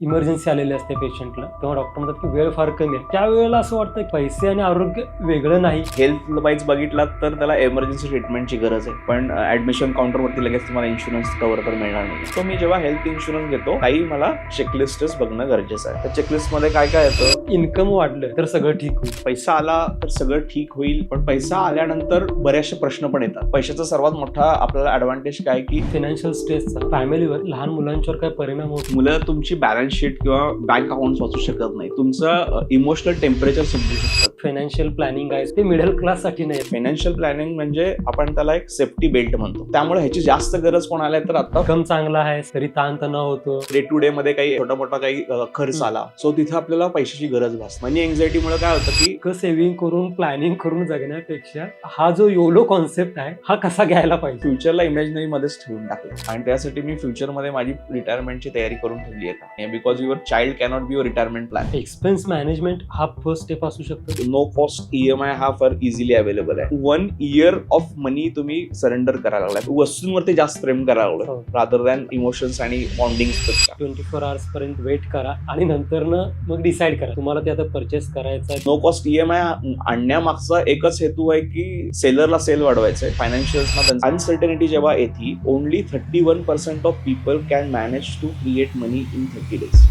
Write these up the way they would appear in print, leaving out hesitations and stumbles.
Emergency आलेली असते पेशंटला, तेव्हा डॉक्टर म्हणतात की वेळ फार कमी आहे. त्यावेळेला असं वाटतं की पैसे आणि आरोग्य वेगळं नाही. हेल्थ वाईज बघितलात तर त्याला इमर्जन्सी ट्रीटमेंटची गरज आहे, पण ऍडमिशन काउंटरवरती लगेच तुम्हाला इन्शुरन्स कव्हर तर मिळणार नाही. सो मी जेव्हा हेल्थ इन्शुरन्स घेतो काही मला चेकलिस्टच बघणं गरजेचं आहे. त्या चेकलिस्ट मध्ये काय काय येतं, इन्कम वाढलं तर सगळं ठीक होईल. पैसा आला तर सगळं ठीक होईल, पण पैसा आल्यानंतर बरेचसे प्रश्न पण येतात. पैशाचा सर्वात मोठा आपल्याला ऍडव्हान्टेज काय की फायनान्शियल स्ट्रेसचा फॅमिलीवर, लहान मुलांच्यावर काय परिणाम होतो. मुलं तुमची बॅलन्स शीट किंवा बँक अकाउंट वाचू शकत नाही, तुमचं इमोशनल टेम्परेचर समजू शकतात. फायनान्शियल प्लॅनिंग आहे ते मिडल क्लास साठी नाही. फायनान्शियल प्लॅनिंग म्हणजे आपण त्याला एक सेफ्टी बेल्ट म्हणतो. त्यामुळे ह्याची जास्त गरज कोणाला आहे तर आता इन्कम चांगला आहे तरी ताणतणाव होतो. डे टू डे मध्ये काही छोटा मोठा काही खर्च आला, सो तिथे आपल्याला पैशाची गरज भासते. मनी एन्झायटीमुळे काय होतं की सेव्हिंग करून प्लॅनिंग करून जगण्यापेक्षा हा जो योलो कॉन्सेप्ट आहे हा कसा घ्यायला पाहिजे. फ्युचरला इमॅजिनरी मध्येच ठेवून टाकलं, आणि त्यासाठी मी फ्युचरमध्ये माझी रिटायरमेंटची तयारी करून ठेवली आहे. Because your child cannot be your retirement plan. Expense management हा फर्स्ट स्टेप असू शकतो. नो कॉस्ट EMI हा फार इझिली अवेलेबल आहे. 1 year ऑफ मनी तुम्ही सरेंडर करायला लागलाय, वस्तूंवरती जास्त प्रेम करायला लागलाय हो. रादर दॅन इमोशन्स आणि बॉन्डिंग. 24 hours पर्यंत वेट करा आणि नंतर मग डिसाईड करा तुम्हाला ते आता परचेस करायचं आहे. नो कॉस्ट EMI आणण्यामागचा एकच हेतू आहे की सेलरला सेल वाढवायचं आहे. फायनान्शियल्सना अनसर्टनिटी जेव्हा येते, only 31% of people can manage to create money in 30 days.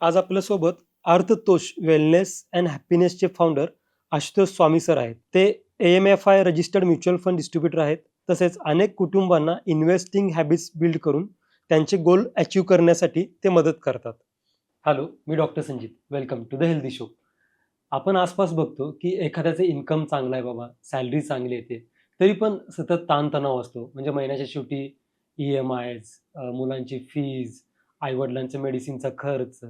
आज आपल्यासोबत अर्थतोष वेलनेस अँड हॅपीनेसचे फाउंडर आशुतोष स्वामी सर आहेत. ते AMFI registered mutual fund distributor आहेत. तसेच अनेक कुटुंबांना इन्व्हेस्टिंग हॅबिट्स बिल्ड करून त्यांचे गोल अचीव करण्यासाठी ते मदत करतात. हॅलो, मी doctor Sanjit. Welcome to the healthy show. आपण आसपास बघतो की एखाद्याचं इन्कम चांगलं आहे बाबा, सॅलरी चांगली येते, तरी पण सतत ताणतणाव असतो. म्हणजे महिन्याच्या शेवटी EMIs, मुलांची फीज, आईवडिलांच्या मेडिसिनचा खर्च,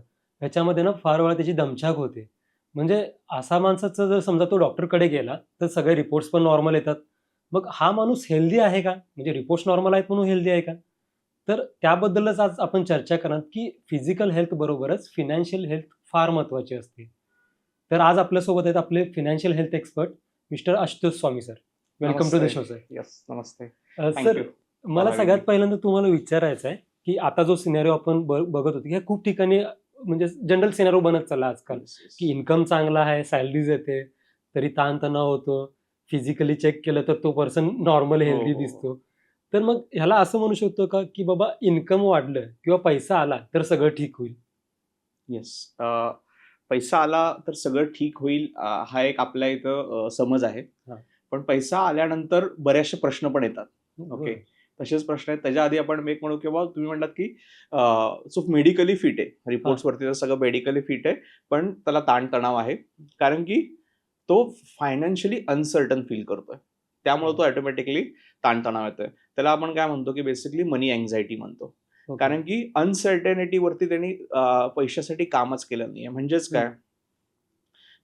ह्याच्यामध्ये फार वेळा त्याची दमछाक होते. म्हणजे असा माणसाचं जर समजा तो डॉक्टरकडे गेला तर सगळे रिपोर्ट्स पण नॉर्मल येतात. मग हा माणूस हेल्दी आहे का? म्हणजे रिपोर्ट्स नॉर्मल आहेत म्हणून हेल्दी आहे का? तर त्याबद्दलच आज आपण चर्चा करणार की फिजिकल हेल्थ बरोबरच फिनान्शियल हेल्थ फार महत्त्वाची असते. तर आज आपल्यासोबत आहेत आपले financial health expert mister Ashutosh Swami sir. Welcome to the show sir. Yes, नमस्ते. सर, मला सगळ्यात पहिल्यांदा तुम्हाला विचारायचं आहे की आता जो सिनेरिओ आपण बघत होतो की खूप ठिकाणी म्हणजे जनरल सिनेरिओ बनत चालला आजकाल की इन्कम चांगला आहे, सॅलरीज येते, तरी ताणतणाव होतो, फिजिकली चेक केलं तर तो पर्सन नॉर्मल हेल्दी दिसतो. तर मग ह्याला असं म्हणू शकतो का की बाबा इन्कम वाढलं किंवा पैसा आला तर सगळं ठीक होईल? येस, पैसा आला तर सगळं ठीक होईल हा एक आपल्या इथं समज आहे. हा. पण पैसा आल्यानंतर बरेचसे प्रश्न पण येतात. ओके, तसेच प्रश्न आहेत. त्याच्या आधी आपण एक म्हणू किंवा तुम्ही म्हणतात की सो मेडिकली फिट आहे, रिपोर्ट्स वरती तर सगळं मेडिकली फिट आहे, पण त्याला ताणतणाव आहे कारण की तो फायनान्शियली अनसर्टन फील करतोय, त्यामुळे तो ऑटोमॅटिकली ताणतणाव येतोय. त्याला आपण काय म्हणतो की बेसिकली मनी एन्झायटी म्हणतो. कारण की अनसर्टेनिटी वरती त्यांनी पैशासाठी कामच केलं नाहीये. म्हणजेच काय,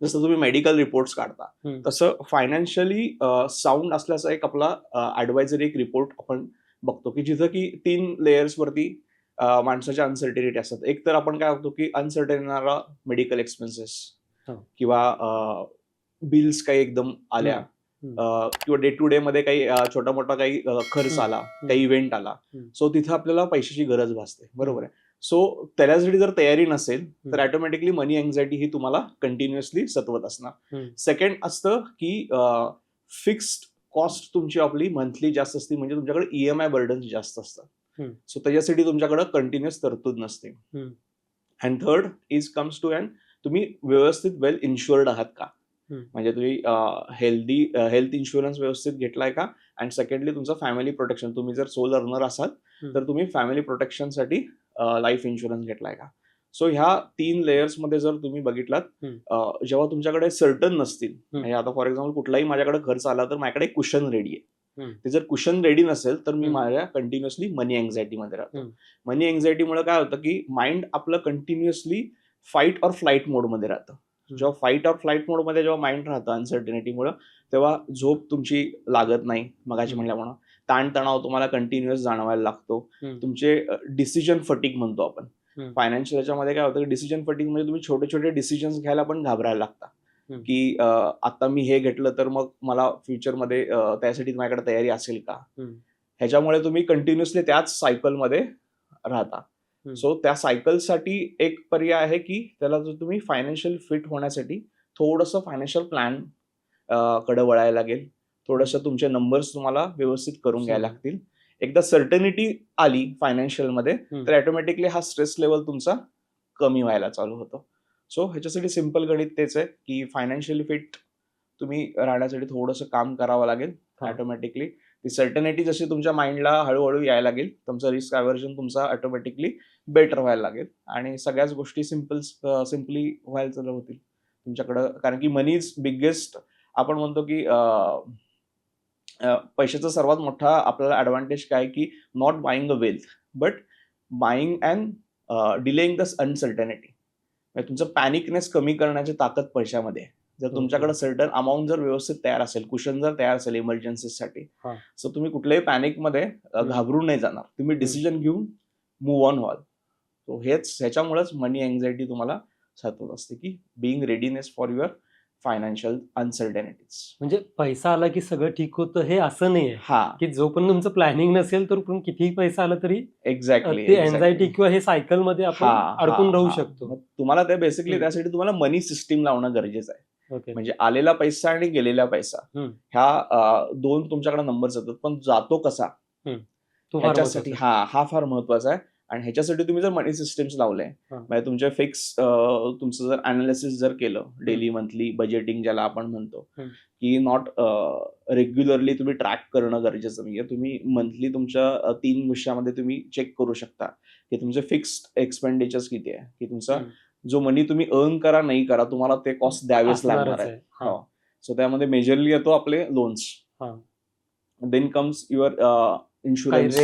जसं तुम्ही मेडिकल रिपोर्ट्स काढता तसं फायनान्शियली साऊंड असल्याचा एक आपला ऍडवायझरी एक रिपोर्ट आपण बघतो की जिथं की 3 लेयर्स वरती माणसाच्या अनसर्टेनिटी असतात. एक तर आपण काय बघतो की अनसर्टेन येणारा मेडिकल एक्सपेन्सेस किंवा बिल्स काही एकदम आल्या किंवा डे टू डे मध्ये काही छोटा मोठा काही खर्च आला, काही इव्हेंट आला, सो तिथे आपल्याला पैशाची गरज भासते. बरोबर आहे. सो त्याच्यासाठी जर तयारी नसेल तर ऑटोमॅटिकली मनी एन्झायटी ही तुम्हाला कंटिन्युअसली सतवत असणार. सेकंड असतं की फिक्स्ड कॉस्ट तुमची आपली मंथली जास्त असते, म्हणजे तुमच्याकडे EMI बर्डन जास्त असतात. सो त्याच्यासाठी तुमच्याकडे कंटिन्युअस तरतूद नसते. And third is comes to and तुम्ही व्यवस्थित वेल इन्शुअर्ड आहात का, म्हणजे तुम्ही हेल्थ इन्शुरन्स व्यवस्थित घेतलाय का. अँड सेकंडली तुमचं फॅमिली प्रोटेक्शन, तुम्ही जर सोल अर्नर असाल तर तुम्ही फॅमिली प्रोटेक्शनसाठी लाईफ इन्शुरन्स घेतलाय का. सो ह्या 3 लेयर्स मध्ये जर तुम्ही बघितलात, जेव्हा तुमच्याकडे सर्टन नसतील, म्हणजे आता फॉर एक्झाम्पल कुठलाही माझ्याकडे खर्च आला तर माझ्याकडे कुशन रेडी आहे, ते जर कुशन रेडी नसेल तर मी माझ्या कंटिन्युअसली मनी एन्झायटी मध्ये राहतो. मनी एन्झायटीमुळे काय होतं की माइंड आपलं कंटिन्युअसली फाईट ऑर फ्लाईट मोड मध्ये राहतं. जेव्हा फाईट ऑर फ्लाईट मोड मध्ये जेव्हा माइंड राहतं अनसर्टिनिटीमुळे, तेव्हा झोप तुमची लागत नाही. मगाशी म्हणल्यामुळे ताणतणाव तुम्हाला कंटिन्युअस जाणवायला लागतो. तुमचे डिसिजन फटीग म्हणतो आपण, फायनान्शियल याच्यामध्ये काय होतं, डिसिजन फटिंग म्हणजे तुम्ही छोटे छोटे डिसिजन्स घ्यायला पण घाबरायला लागता, की आता मी हे घेतलं तर मग मला फ्युचरमध्ये त्यासाठी माझ्याकडे तयारी असेल का. ह्याच्यामुळे तुम्ही कंटिन्युअसली त्याच सायकलमध्ये राहता. सो त्या सायकलसाठी एक पर्याय आहे की त्याला जर तुम्ही फायनान्शियल फिट होण्यासाठी थोडंसं फायनान्शियल प्लॅन कडे वळायला लागेल. थोडंसं तुमचे नंबर्स तुम्हाला व्यवस्थित करून घ्यायला लागतील. एकदा सर्टनिटी आली फायनान्शियलमध्ये तर ऑटोमॅटिकली हा स्ट्रेस लेवल तुमचा कमी व्हायला चालू होतो. सो ह्याच्यासाठी सिम्पल गणित तेच आहे की फायनान्शियली फिट तुम्ही राहण्यासाठी थोडंसं काम करावं लागेल. ऑटोमॅटिकली ती सर्टनिटी जशी तुमच्या माइंडला हळूहळू यायला लागेल, तुमचं रिस्क अव्हर्जन तुमचा ऑटोमॅटिकली बेटर व्हायला लागेल आणि सगळ्याच गोष्टी सिम्पली व्हायला चालू होतील तुमच्याकडं. कारण की मनी इज बिगेस्ट, आपण म्हणतो की पैशाचा सर्वात मोठा आपल्याला ऍडव्हान्टेज काय की not buying a wealth but buying and delaying the uncertainty. म्हणजे तुमचं पॅनिकनेस कमी करण्याची ताकद पैशामध्ये आहे. जर तुमच्याकडे सर्टन अमाऊंट जर व्यवस्थित तयार असेल, कुशन जर तयार असेल इमर्जन्सीसाठी, सो तुम्ही कुठल्याही पॅनिकमध्ये घाबरून नाही जाणार, तुम्ही डिसिजन घेऊन मूव्ह ऑन व्हाल. सो ह्याच्यामुळेच मनी अँझायटी तुम्हाला साधत असते की being readiness for your financial uncertainties. म्हणजे पैसा आला की सगळं ठीक होतं हे असं नाहीये हा, की जोपर्यंत तुमचं प्लॅनिंग नसेल तर पण कितीही पैसा आला तरी एक्झॅक्टली ते एन्झायटी किंवा हे सायकल मध्ये आपण अडकून राहू शकतो. तुम्हाला ते बेसिकली त्यासाठी तुम्हाला मनी सिस्टीम लावणं गरजेचं आहे. म्हणजे आलेला पैसा आणि गेलेला पैसा ह्या दोन तुमच्याकडे नंबर्स येतात, पण जातो कसा ह्याच्यासाठी हा फार महत्वाचा आहे. आणि ह्याच्यासाठी तुम्ही जर मनी सिस्टम्स लावले, म्हणजे तुमचे फिक्स तुमचं जर अनालिसिस जर केलं डेली मंथली बजेटिंग ज्याला आपण म्हणतो, की नॉट रेग्युलरली तुम्ही ट्रॅक करणं गरजेचं नाहीये. तुम्ही मंथली तुमच्या 3 विषयामध्ये तुम्ही चेक करू शकता की तुमचे फिक्स्ड एक्सपेंडिचर्स किती आहे, की तुमचा जो मनी तुम्ही अर्न करा नाही करा तुम्हाला ते कॉस्ट द्यावेच लागणार आहे. सो त्यामध्ये मेजरली येतो आपले loans, then comes your insurance,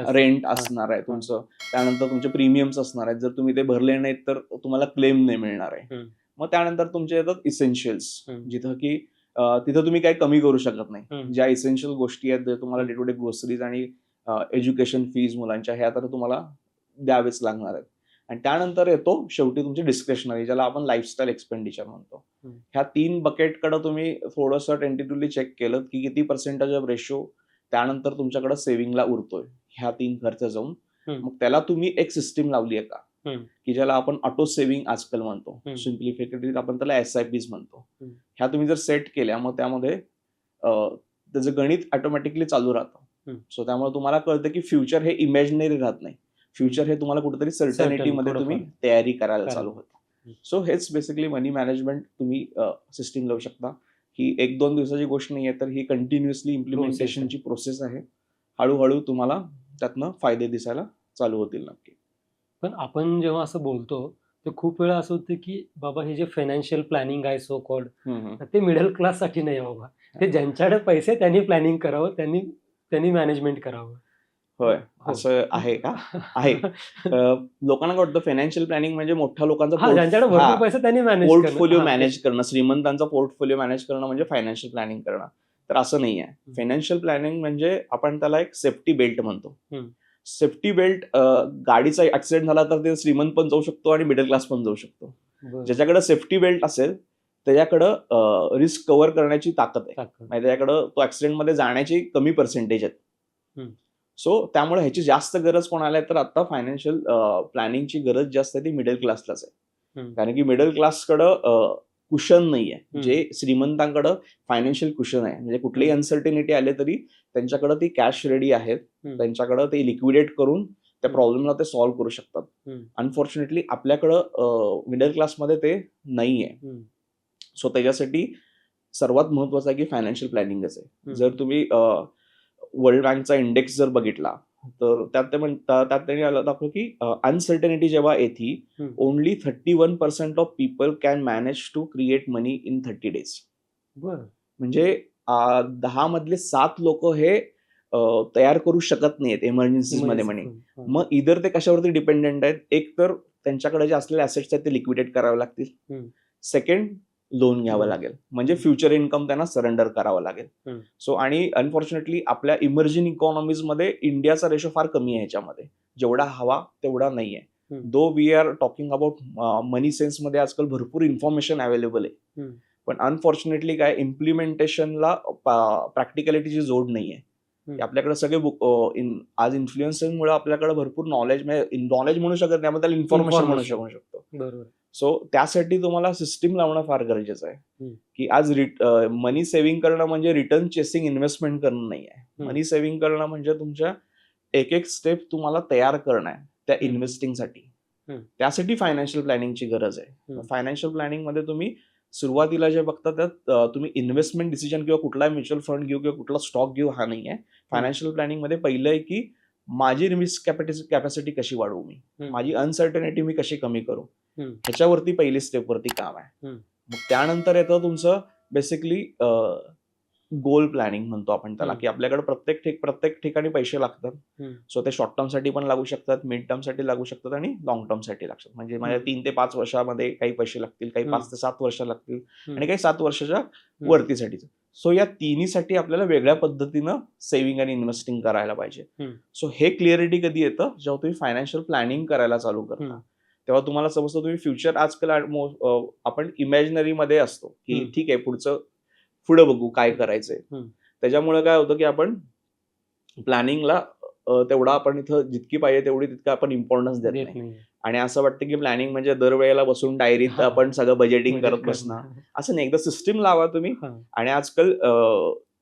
rent असणार आहे तुमचं, त्यानंतर तुमचे प्रीमियम्स असणार आहेत. जर तुम्ही ते भरले नाहीत तर तुम्हाला क्लेम नाही मिळणार आहे. मग त्यानंतर तुमचे येतात इसेन्शियल्स, जिथं की तिथं तुम्ही काही कमी करू शकत नाही. ज्या इसेन्शियल गोष्टी आहेत तुम्हाला डे टू डे ग्रोसरीज आणि एज्युकेशन फीज मुलांच्या ह्या तर तुम्हाला द्यावेच लागणार आहेत. आणि त्यानंतर येतो शेवटी तुमची डिस्क्रिशनरी, ज्याला आपण लाईफस्टाईल एक्सपेंडिचर म्हणतो. ह्या 3 बकेटकडे तुम्ही थोडंसं टेंटेटिव्हली चेक केलं की किती पर्सेंटेज ऑफ रेशो त्यानंतर तुमच्याकडे सेव्हिंगला उरतोय ह्या 3 खर्च जाऊन, मग त्याला तुम्ही एक सिस्टीम लावली आहे का, की ज्याला आपण ऑटो सेव्हिंग आजकाल म्हणतो, सिम्प्लिफिकेटली आपण त्याला SIPs म्हणतो. ह्या तुम्ही जर सेट केल्या मग त्यामध्ये त्याचं गणित ऑटोमॅटिकली चालू राहतं. सो त्यामुळे तुम्हाला कळतं की फ्युचर हे इमॅजिनरी राहत नाही, फ्युचर हे तुम्हाला कुठेतरी सर्टनिटीमध्ये तुम्ही तयारी करायला चालू होतं. सो हेच बेसिकली मनी मॅनेजमेंट तुम्ही सिस्टीम लावू शकता. ही 1-2 दिवसाची गोष्ट नाही आहे, तर ही कंटिन्युअसली इम्प्लिमेंटेशनची प्रोसेस आहे. हळूहळू तुम्हाला त्यातनं फायदे दिसायला चालू होतील नक्की. पण आपण जेव्हा असं बोलतो तर खूप वेळा असं होतं की बाबा हे जे फायनान्शियल प्लॅनिंग आहे सो कॉल्ड, ते मिडल क्लास साठी नाही बाबा, ते ज्यांच्याकडे पैसे त्यांनी प्लॅनिंग करावं, त्यांनी मॅनेजमेंट करावं. होय, असं आहे का? आहे. लोकांना काय वाटतं फायनान्शियल प्लॅनिंग म्हणजे मोठ्या लोकांचा पोर्टफोलिओ मॅनेज करणं, श्रीमंतांचा पोर्टफोलिओ मॅनेज करणं म्हणजे फायनान्शियल प्लॅनिंग करणं. तर असं नाही आहे. फायनान्शियल प्लॅनिंग म्हणजे आपण त्याला एक सेफ्टी बेल्ट म्हणतो. सेफ्टी बेल्ट, गाडीचा ऍक्सिडेंट झाला तर ते श्रीमंत पण जाऊ शकतो आणि मिडल क्लास पण जाऊ शकतो. ज्याच्याकडे सेफ्टी बेल्ट असेल त्याच्याकडं रिस्क कव्हर करण्याची ताकद आहे, म्हणजे त्याच्याकडं तो ऍक्सिडेंटमध्ये जाण्याची कमी पर्सेंटेज आहेत. सो त्यामुळे ह्याची जास्त गरज कोणाला आहे तर आता फायनान्शियल प्लॅनिंगची गरज जास्त आहे ती मिडल क्लासलाच आहे. कारण की मिडल क्लासकडं कुशन नाही आहे, जे श्रीमंतांकडं फायनान्शियल कुशन आहे. म्हणजे कुठलीही अनसर्टिनिटी आले तरी त्यांच्याकडे ती कॅश रेडी आहेत, त्यांच्याकडे ते लिक्विडेट करून त्या प्रॉब्लेमला ते सॉल्व्ह करू शकतात. अनफॉर्च्युनेटली आपल्याकडं मिडल क्लासमध्ये ते नाही आहे. सो त्याच्यासाठी सर्वात महत्वाचं आहे की फायनान्शियल प्लॅनिंगच आहे. जर तुम्ही वर्ल्ड बँकचा इंडेक्स जर बघितला तर त्यात त्यांनी दाखवलं की अनसर्टनिटी जेव्हा येते only 31% of people can manage to create money in 30 days. म्हणजे 10 मधले 7 लोक हे तयार करू शकत नाहीत इमर्जन्सीज मध्ये मनी. मग इधर ते कशावरती डिपेंडेंट आहेत, एक तर त्यांच्याकडे जे असलेले असेट्स आहेत ते लिक्विडेट करावे लागतील, सेकंड लोन घ्यावं लागेल, म्हणजे फ्युचर इन्कम त्यांना सरेंडर करावं लागेल. सो आणि अनफॉर्च्युनेटली आपल्या इमर्जिंग इकॉनॉमीज मध्ये इंडियाचा रेशो फार कमी आहे, ह्याच्यामध्ये जेवढा हवा तेवढा नाहीये. Though we are talking about money sense मध्ये आजकाल भरपूर इन्फॉर्मेशन अवेलेबल आहे, पण अनफॉर्च्युनेटली काय इम्प्लिमेंटेशनला प्रॅक्टिकलिटीची जोड नाहीये. आपल्याकडे सगळे आज इन्फ्लुएन्सरमुळे आपल्याकडे भरपूर नॉलेज म्हणू शकत नाही, आपण त्याला इन्फॉर्मेशन म्हणू शकतो. बरोबर. सो त्यासाठी तुम्हाला सिस्टीम लावणं फार गरजेचं आहे, की आज मनी सेव्हिंग करणं म्हणजे रिटर्न चेसिंग इन्व्हेस्टमेंट करणं नाही आहे. मनी सेव्हिंग करणं म्हणजे तुमच्या एक स्टेप तुम्हाला तयार करणं आहे त्या इन्व्हेस्टिंगसाठी. त्यासाठी फायनान्शियल प्लॅनिंगची गरज आहे. फायनान्शियल प्लॅनिंग मध्ये तुम्ही सुरुवातीला जे बघता त्यात तुम्ही इन्व्हेस्टमेंट डिसिजन किंवा कुठला म्युच्युअल फंड घेऊ किंवा कुठला स्टॉक घेऊ हा नाही आहे. फायनान्शियल प्लॅनिंग मध्ये पहिलं आहे की माझी रिस्क कॅपॅसिटी कशी वाढवू, माझी अनसर्टनिटी मी कशी कमी करू, ह्याच्यावरती पहिली स्टेपवरती काम आहे. मग त्यानंतर येतं तुमचं बेसिकली गोल प्लॅनिंग म्हणतो आपण त्याला, की आपल्याकडे प्रत्येक ठिकाणी पैसे लागतात. सो ते शॉर्ट टर्म साठी पण लागू शकतात, मिड टर्म साठी लागू शकतात आणि लॉंग टर्म साठी लागतात. म्हणजे माझ्या 3 ते 5 वर्षामध्ये काही पैसे लागतील, काही 5 ते 7 वर्ष लागतील आणि काही 7 वर्षाच्या वरतीसाठी. सो या तिन्हीसाठी आपल्याला वेगळ्या पद्धतीनं सेव्हिंग आणि इन्व्हेस्टिंग करायला पाहिजे. सो हे क्लिअरिटी कधी येतं जेव्हा तुम्ही फायनान्शियल प्लॅनिंग करायला चालू करता, तेव्हा तुम्हाला समजतं तुम्ही फ्युचर आजकाल आपण इमॅजिनरी मध्ये असतो की ठीक आहे पुढे बघू काय करायचंय. त्याच्यामुळे काय होतं की आपण प्लॅनिंगला तेवढा आपण इथं जितकी पाहिजे तेवढी तितकं आपण इम्पॉर्टन्स देत नाही. आणि असं वाटतं की प्लॅनिंग म्हणजे दरवेळेला बसून डायरीत आपण सगळं बजेटिंग करत बसणं, असं नाही. एकदा सिस्टीम लावा तुम्ही. आणि आजकाल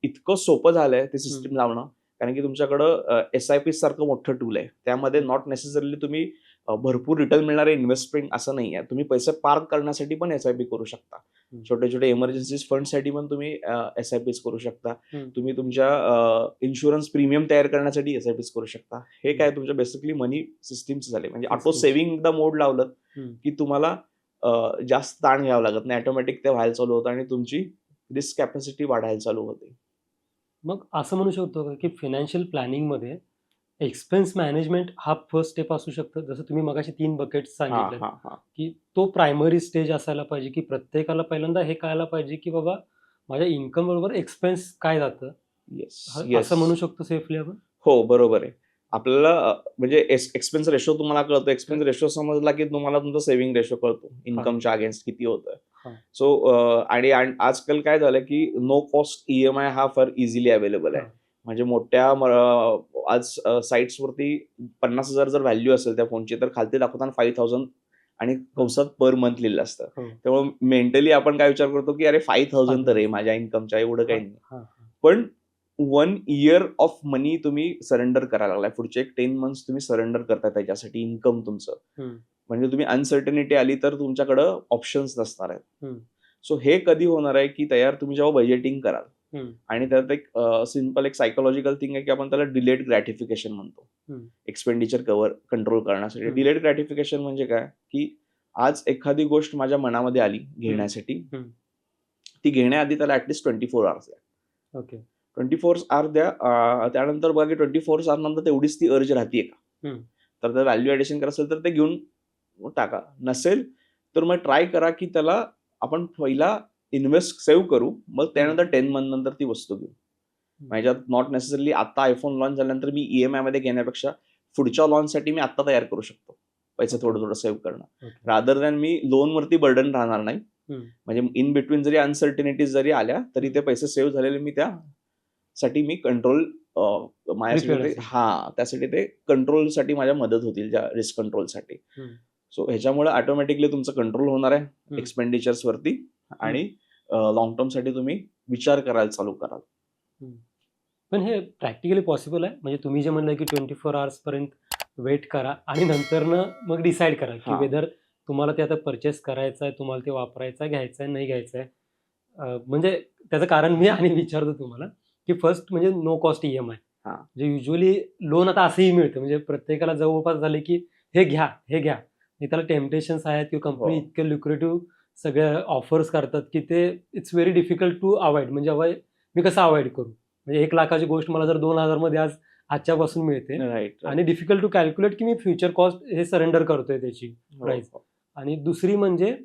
इतकं सोपं झालंय ते सिस्टीम लावणं, कारण की तुमच्याकडं SIP सारखं मोठं टूल आहे. त्यामध्ये नॉट नेसेसरली तुम्ही भरपूर रिटर्न मिळणारे इन्व्हेस्टमेंट असं नाही आहे. तुम्ही पैसे पार्क करण्यासाठी पण SIP करू शकता. छोटे छोटे इमर्जन्सी फंडसाठी पण तुम्ही SIPs करू शकता. तुम्ही तुमच्या इन्शुरन्स प्रीमियम तयार करण्यासाठी SIPs करू शकता. हे काय तुमच्या बेसिकली मनी सिस्टीम्स झाले. म्हणजे ऑटो सेव्हिंग एकदा मोड लावलं की तुम्हाला जास्त ताण घ्यावा लागत नाही, ऑटोमॅटिक ते व्हायला चालू होतं आणि तुमची रिस्क कॅपॅसिटी वाढायला चालू होते. मग असं म्हणू शकतो का की फायनान्शियल प्लॅनिंगमध्ये एक्सपेन्स मॅनेजमेंट हा फर्स्ट स्टेप असू शकतो? जसं तुम्ही मगाशी 3 बकेट्स सांगितले की तो प्रायमरी स्टेज असायला पाहिजे, की प्रत्येकाला पहिल्यांदा हे कळायला पाहिजे की बाबा माझ्या इन्कम बरोबर एक्सपेन्स काय जातं, असं म्हणू शकतो सेफली आपण? हो, बरोबर आहे. आपल्याला म्हणजे एक्सपेन्स रेशो तुम्हाला कळतो. एक्सपेन्स रेशो समजला की तुम्हाला तुमचा सेव्हिंग रेशो कळतो, इन्कमच्या अगेन्स्ट किती होतं. सो आणि आजकाल काय झालं की नो कॉस्ट EMI हा फार इझिली अवेलेबल आहे. म्हणजे मोठ्या आज साईट्सवरती 50,000 जर व्हॅल्यू असेल त्या फोनची तर खालती दाखवताना 5,000 आणि कंसात पर मंथ लिहिलं असतं. त्यामुळे मेंटली आपण काय विचार करतो की अरे 5,000 तर आहे माझ्या इन्कमच्या, एवढं काही नाही. पण 1 year ऑफ मनी तुम्ही सरेंडर करायला लागलाय. पुढचे 10 months तुम्ही सरेंडर करताय त्याच्यासाठी इन्कम तुमचं. म्हणजे तुम्ही अनसर्टनिटी आली तर तुमच्याकडं ऑप्शन्स नसणार आहेत. सो हे कधी होणार आहे की तयार तुम्ही जेव्हा बजेटिंग कराल आणि त्यात एक सिंपल एक सायकोलॉजिकल थिंग आहे की आपण त्याला डिलेड ग्रॅटिफिकेशन म्हणतो. एक्सपेंडिचर कंट्रोल करण्यासाठी. डिलेड ग्रॅटिफिकेशन म्हणजे काय की आज एखादी गोष्ट माझ्या मनामध्ये आली घेण्यासाठी, ती घेण्याआधी त्याला ऍटलीस्ट 24 hours द्या. ओके, 24 hours द्या. त्यानंतर बघा की 24 hours नंतर तेवढीच ती अर्ज राहते का, तर जर व्हॅल्यू ऍडिशन करायचं असेल तर ते घेऊन टाका. नसेल तर मग ट्राय करा की त्याला आपण पहिला सेव्ह करू, मग त्यानंतर 10 month नंतर ती वस्तू घेऊ. माझ्यात नॉट नेसेसरली आता आयफोन लॉन्च झाल्यानंतर मी EMI मध्ये घेण्यापेक्षा पुढच्या लॉन्चसाठी मी आता तयार करू शकतो पैसे थोडं थोडं सेव्ह करणं, रादर दॅन मी लोनवरती बर्डन राहणार नाही. म्हणजे इन बिटवीन जरी अनसर्टिनिटीज जरी आल्या तरी ते पैसे सेव्ह झालेले मी त्यासाठी मी कंट्रोल माझ्यासाठी त्यासाठी ते कंट्रोलसाठी माझ्या मदत होतील, ज्या रिस्क कंट्रोलसाठी. सो ह्याच्यामुळे ऑटोमॅटिकली तुमचं कंट्रोल होणार आहे एक्सपेंडिचर्स वरती आणि लॉंग टर्म साठी तुम्ही विचार करायला चालू कराल. पण हे प्रॅक्टिकली पॉसिबल आहे? म्हणजे तुम्ही जे म्हणलं की 24 hours पर्यंत वेट करा आणि नंतर मग डिसाईड करा की वेदर तुम्हाला ते आता परचेस करायचं आहे, तुम्हाला ते वापरायचं आहे, घ्यायचं आहे, नाही घ्यायचं आहे. म्हणजे त्याचं कारण मी आणि विचारतो तुम्हाला की फर्स्ट म्हणजे नो कॉस्ट EMI. जे युजली लोन आता असंही मिळतं, म्हणजे प्रत्येकाला जवळपास झाले की हे घ्या हे घ्या, त्याला टेम्पटेशन्स आहेत किंवा कंपनी इतके लुक्रेटिव्ह सगळ्या ऑफर्स करतात की ते it's very difficult to avoid. म्हणजे मी कसं अवॉइड करू? म्हणजे 1 लाखाची गोष्ट मला जर 2,000 मध्ये आजच्यापासून मिळते आणि डिफिकल्ट टू कॅल्क्युलेट की मी फ्युचर कॉस्ट हे सरेंडर करतोय त्याची प्राइस. आणि दुसरी म्हणजे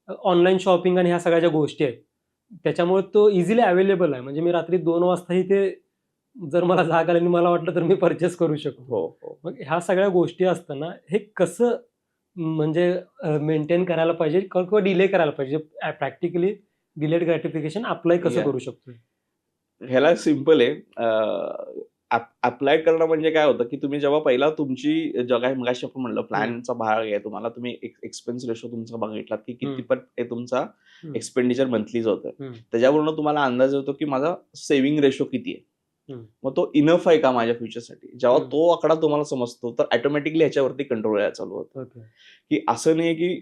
ऑनलाईन शॉपिंग आणि ह्या सगळ्या ज्या गोष्टी आहेत त्याच्यामुळे तो इझिली अवेलेबल आहे. म्हणजे मी रात्री 2 वाजताही ते जर मला जाग आली आणि मला वाटलं तर मी परचेस करू शकतो. मग ह्या सगळ्या गोष्टी असताना हे कसं म्हणजे मेंटेन करायला पाहिजे किंवा डिले करायला पाहिजे? प्रॅक्टिकली डिलेड ग्रॅटिफिकेशन अप्लाय कसं Yeah. करू शकतो? ह्याला सिम्पल आहे. अप्लाय करणं म्हणजे काय होतं, की तुम्ही जेव्हा पहिला तुमची जगा मगाशी आपण म्हणलं प्लॅनचा भाग आहे तुम्हाला, तुम्ही एक्सपेन्स रेशो तुमचा बघितलात, की कितीपट हे तुमचा हम्म. एक्सपेंडिचर मंथलीच होतं. हम्म. त्याच्यावरून तुम्हाला अंदाज येतो, की माझा सेव्हिंग रेशो किती आहे. हम्म. मग तो इनफ आहे का माझ्या फ्युचरसाठी? जेव्हा हम्म. तो आकडा तुम्हाला समजतो, तर ऑटोमॅटिकली ह्याच्यावरती कंट्रोल यायला चालू होतं. Okay. की असं नाही की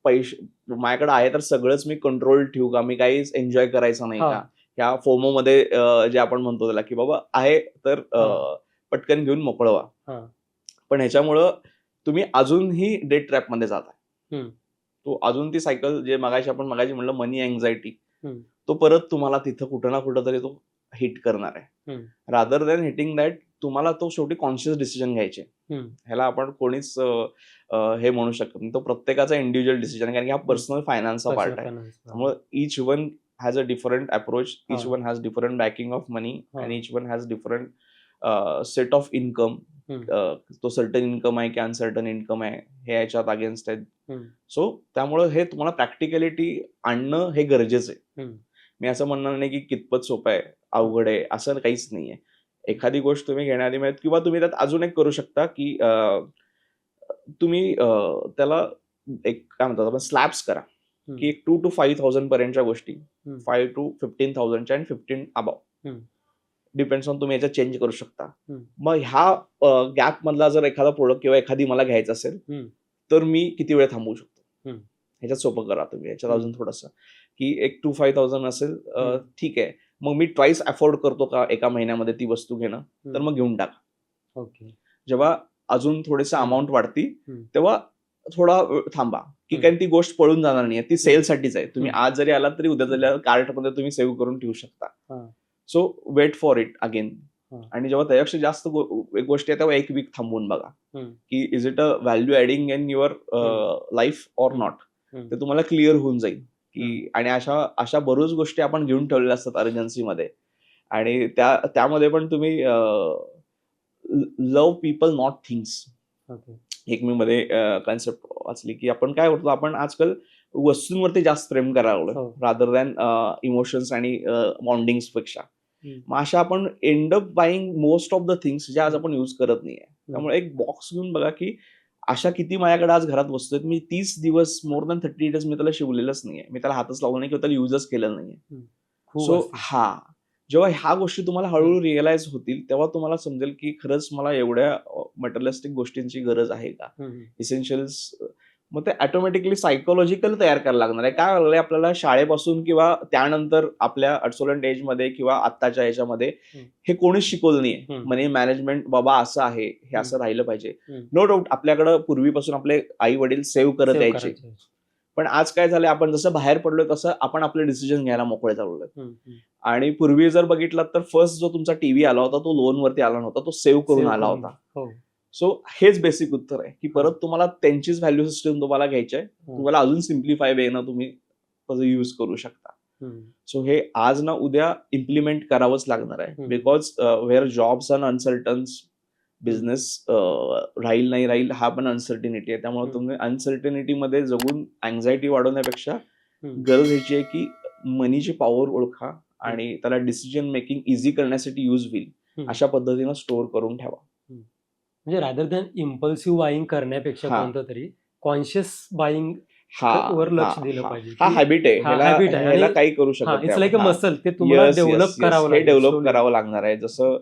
पैसे माझ्याकडे आहे तर सगळंच मी कंट्रोल ठेवू का, मी काहीच एन्जॉय करायचं नाही हा. का, ह्या फोमो मध्ये जे आपण म्हणतो त्याला की बाबा आहे तर पटकन घेऊन मोकळं व्हा. हा. पण ह्याच्यामुळं तुम्ही अजूनही डेट ट्रॅप मध्ये जाताय. हम्म. तो अजून ती सायकल जे मगाशी म्हणलं मनी अँझायटी, हम्म. तो परत तुम्हाला तिथं कुठं ना कुठं तरी तो हिट करणार आहे. हम्म. रादर दॅन हिटिंग दॅट तुम्हाला तो शेवटी कॉन्शियस डिसिजन घ्यायचे. हम्म. ह्याला आपण कोणीच हे म्हणू शकत नाही. तो प्रत्येकाचा इंडिव्हिज्युअल डिसिजन आहे, कारण की हा पर्सनल फायनान्सचा पार्ट आहे. त्यामुळे each one has a different approach, each one has different backing of money, and each one has different set of income. तो सर्टन इन्कम आहे की अनसर्टन इन्कम आहे हे याच्यात अगेन्स्ट आहे. सो त्यामुळे हे तुम्हाला प्रॅक्टिकलिटी आणणं हे गरजेचं आहे. मी असं म्हणणार नाही की कितपत सोपं आहे, अवघड आहे, असं काहीच नाहीये. एखादी गोष्ट तुम्ही घेण्याआधी माहित, किंवा तुम्ही त्यात अजून एक करू शकता की तुम्ही त्याला एक काय म्हणतात आपण स्लॅब्स करा, की एक 2 to 5,000 पर्यंतच्या गोष्टी, 5 to 15,000 आणि 15 अबाव, डिपेंड्स ऑन तुम्ही याच्यात चेंज करू शकता. मग ह्या गॅप मधला जर एखादा प्रोडक्ट किंवा एखादी मला घ्यायचं असेल तर मी किती वेळ थांबवू शकतो, ह्याच्यात सोपं करा तुम्ही. ह्याच्यात अजून थोडंसं की एक 2 to 5,000 असेल, ठीक आहे, मग मी ट्वाईस अफोर्ड करतो का एका महिन्यामध्ये ती वस्तू घेणं, तर मग घेऊन टाका. जेव्हा अजून थोडेसे अमाऊंट वाढती तेव्हा थोडा थांबा, की कारण ती गोष्ट पळून जाणार नाही, ती सेलसाठीच आहे. तुम्ही आज जरी आलात तरी उद्या जरी कार्टमध्ये तुम्ही सेव्ह करून ठेवू शकता. So wait for it again. आणि जेव्हा त्याच्यापेक्षा जास्त गोष्टी आहेत तेव्हा एक वीक थांबवून बघा, की is it a value adding in your life or not. ते तुम्हाला क्लिअर होऊन जाईल की. आणि अशा बऱ्याच गोष्टी आपण घेऊन ठेवलेल्या असतात अर्जन्सीमध्ये, आणि त्यामध्ये पण तुम्ही लव्ह पीपल नॉट थिंग्स, एक मी मध्ये कॉन्सेप्ट वाचली की आपण काय करतो, आपण आजकाल वस्तूंवरती जास्त प्रेम करायला लागलो रादर दॅन इमोशन्स आणि बॉन्डिंग्स पेक्षा. मग अशा आपण end up buying most of the things ज्या आज आपण युज करत नाहीये. त्यामुळे एक बॉक्स घेऊन बघा की अशा किती माझ्याकडे आज घरात वस्तू आहेत, मी 30 दिवस मोर दॅन 30 डेज मी त्याला शिवलेलंच नाहीये, मी त्याला हातच लावला नाही किंवा त्याला युजच केलं नाहीये. सो जेव्हा ह्या गोष्टी तुम्हाला हळूहळू रिअलाइज होतील तेव्हा तुम्हाला समजेल की खरंच मला एवढ्या मटेरियलिस्टिक गोष्टींची गरज आहे का, इसेन्शियल्स. मग ते ऑटोमॅटिकली सायकोलॉजिकल तयार करायला लागणार आहे. काय लागलंय आपल्याला शाळेपासून किंवा त्यानंतर आपल्या अडसोलंट एज मध्ये किंवा आत्ताच्या ह्याच्यामध्ये हे कोणीच शिकवलं नाहीये. मनी मॅनेजमेंट बाबा असं आहे, हे असं राहिलं पाहिजे. नो डाऊट आपल्याकडं पूर्वीपासून आपले आई वडील सेव्ह करत यायचे, पण आज काय झालंय, आपण जसं बाहेर पडलोय तसं आपण आपले डिसिजन घ्यायला मोकळे झालोय. आणि पूर्वी जर बघितलं तर फर्स्ट जो तुमचा टीव्ही आला होता तो लोन वरती आला नव्हता, तो सेव्ह करून आला होता. सो हेच बेसिक उत्तर आहे की परत तुम्हाला त्यांचीच व्हॅल्यू सिस्टम तुम्हाला घ्यायची आहे, तुम्हाला अजून सिम्प्लिफाय वेनं तुम्ही त्याचं यूज करू शकता. सो हे आज ना उद्या इम्प्लिमेंट करावंच लागणार आहे, because where jobs and uncertains, business राहील नाही राहील हा पण अनसर्टिनिटी आहे. त्यामुळे तुम्ही अनसर्टिनिटी मध्ये जगून अँझायटी वाढवण्यापेक्षा गरज ह्याची आहे की मनीची पॉवर ओळखा आणि त्याला डिसिजन मेकिंग इझी करण्यासाठी यूज होईल अशा पद्धतीनं स्टोअर करून ठेवा. म्हणजे रादर दॅन इम्पल्सिव्ह बाईंग करण्यापेक्षा कोणतं तरी कॉन्शियस बाईंग वर लक्ष दिलं पाहिजे. हा हॅबिट आहे, ह्याला काही करू शकत इट्स लाईक अ मसल, ते तुम्हाला डेव्हलप करावं लागणार आहे. जसं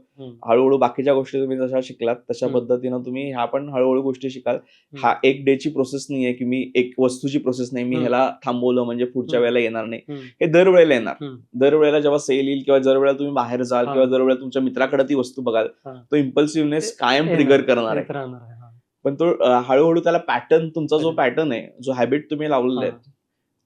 हळूहळू बाकीच्या गोष्टी तुम्ही जशा शिकलात तशा पद्धतीनं तुम्ही ह्या पण हळूहळू गोष्टी शिकाल. हा एक डेची प्रोसेस नाहीये की मी एक वस्तूची प्रोसेस नाही, मी ह्याला थांबवलं म्हणजे पुढच्या वेळेला येणार नाही. हे दरवेळेला येणार. दरवेळेला जेव्हा सेल येईल किंवा दरवेळेला तुम्ही बाहेर जाल किंवा दरवेळेला तुमच्या मित्राकडे ती वस्तू बघाल, तो इम्पल्सिव्हनेस कायम ट्रिगर करणार आहे. पण तो हळूहळू त्याला पॅटर्न, तुमचा जो पॅटर्न आहे, जो हॅबिट तुम्ही लावलेला आहे,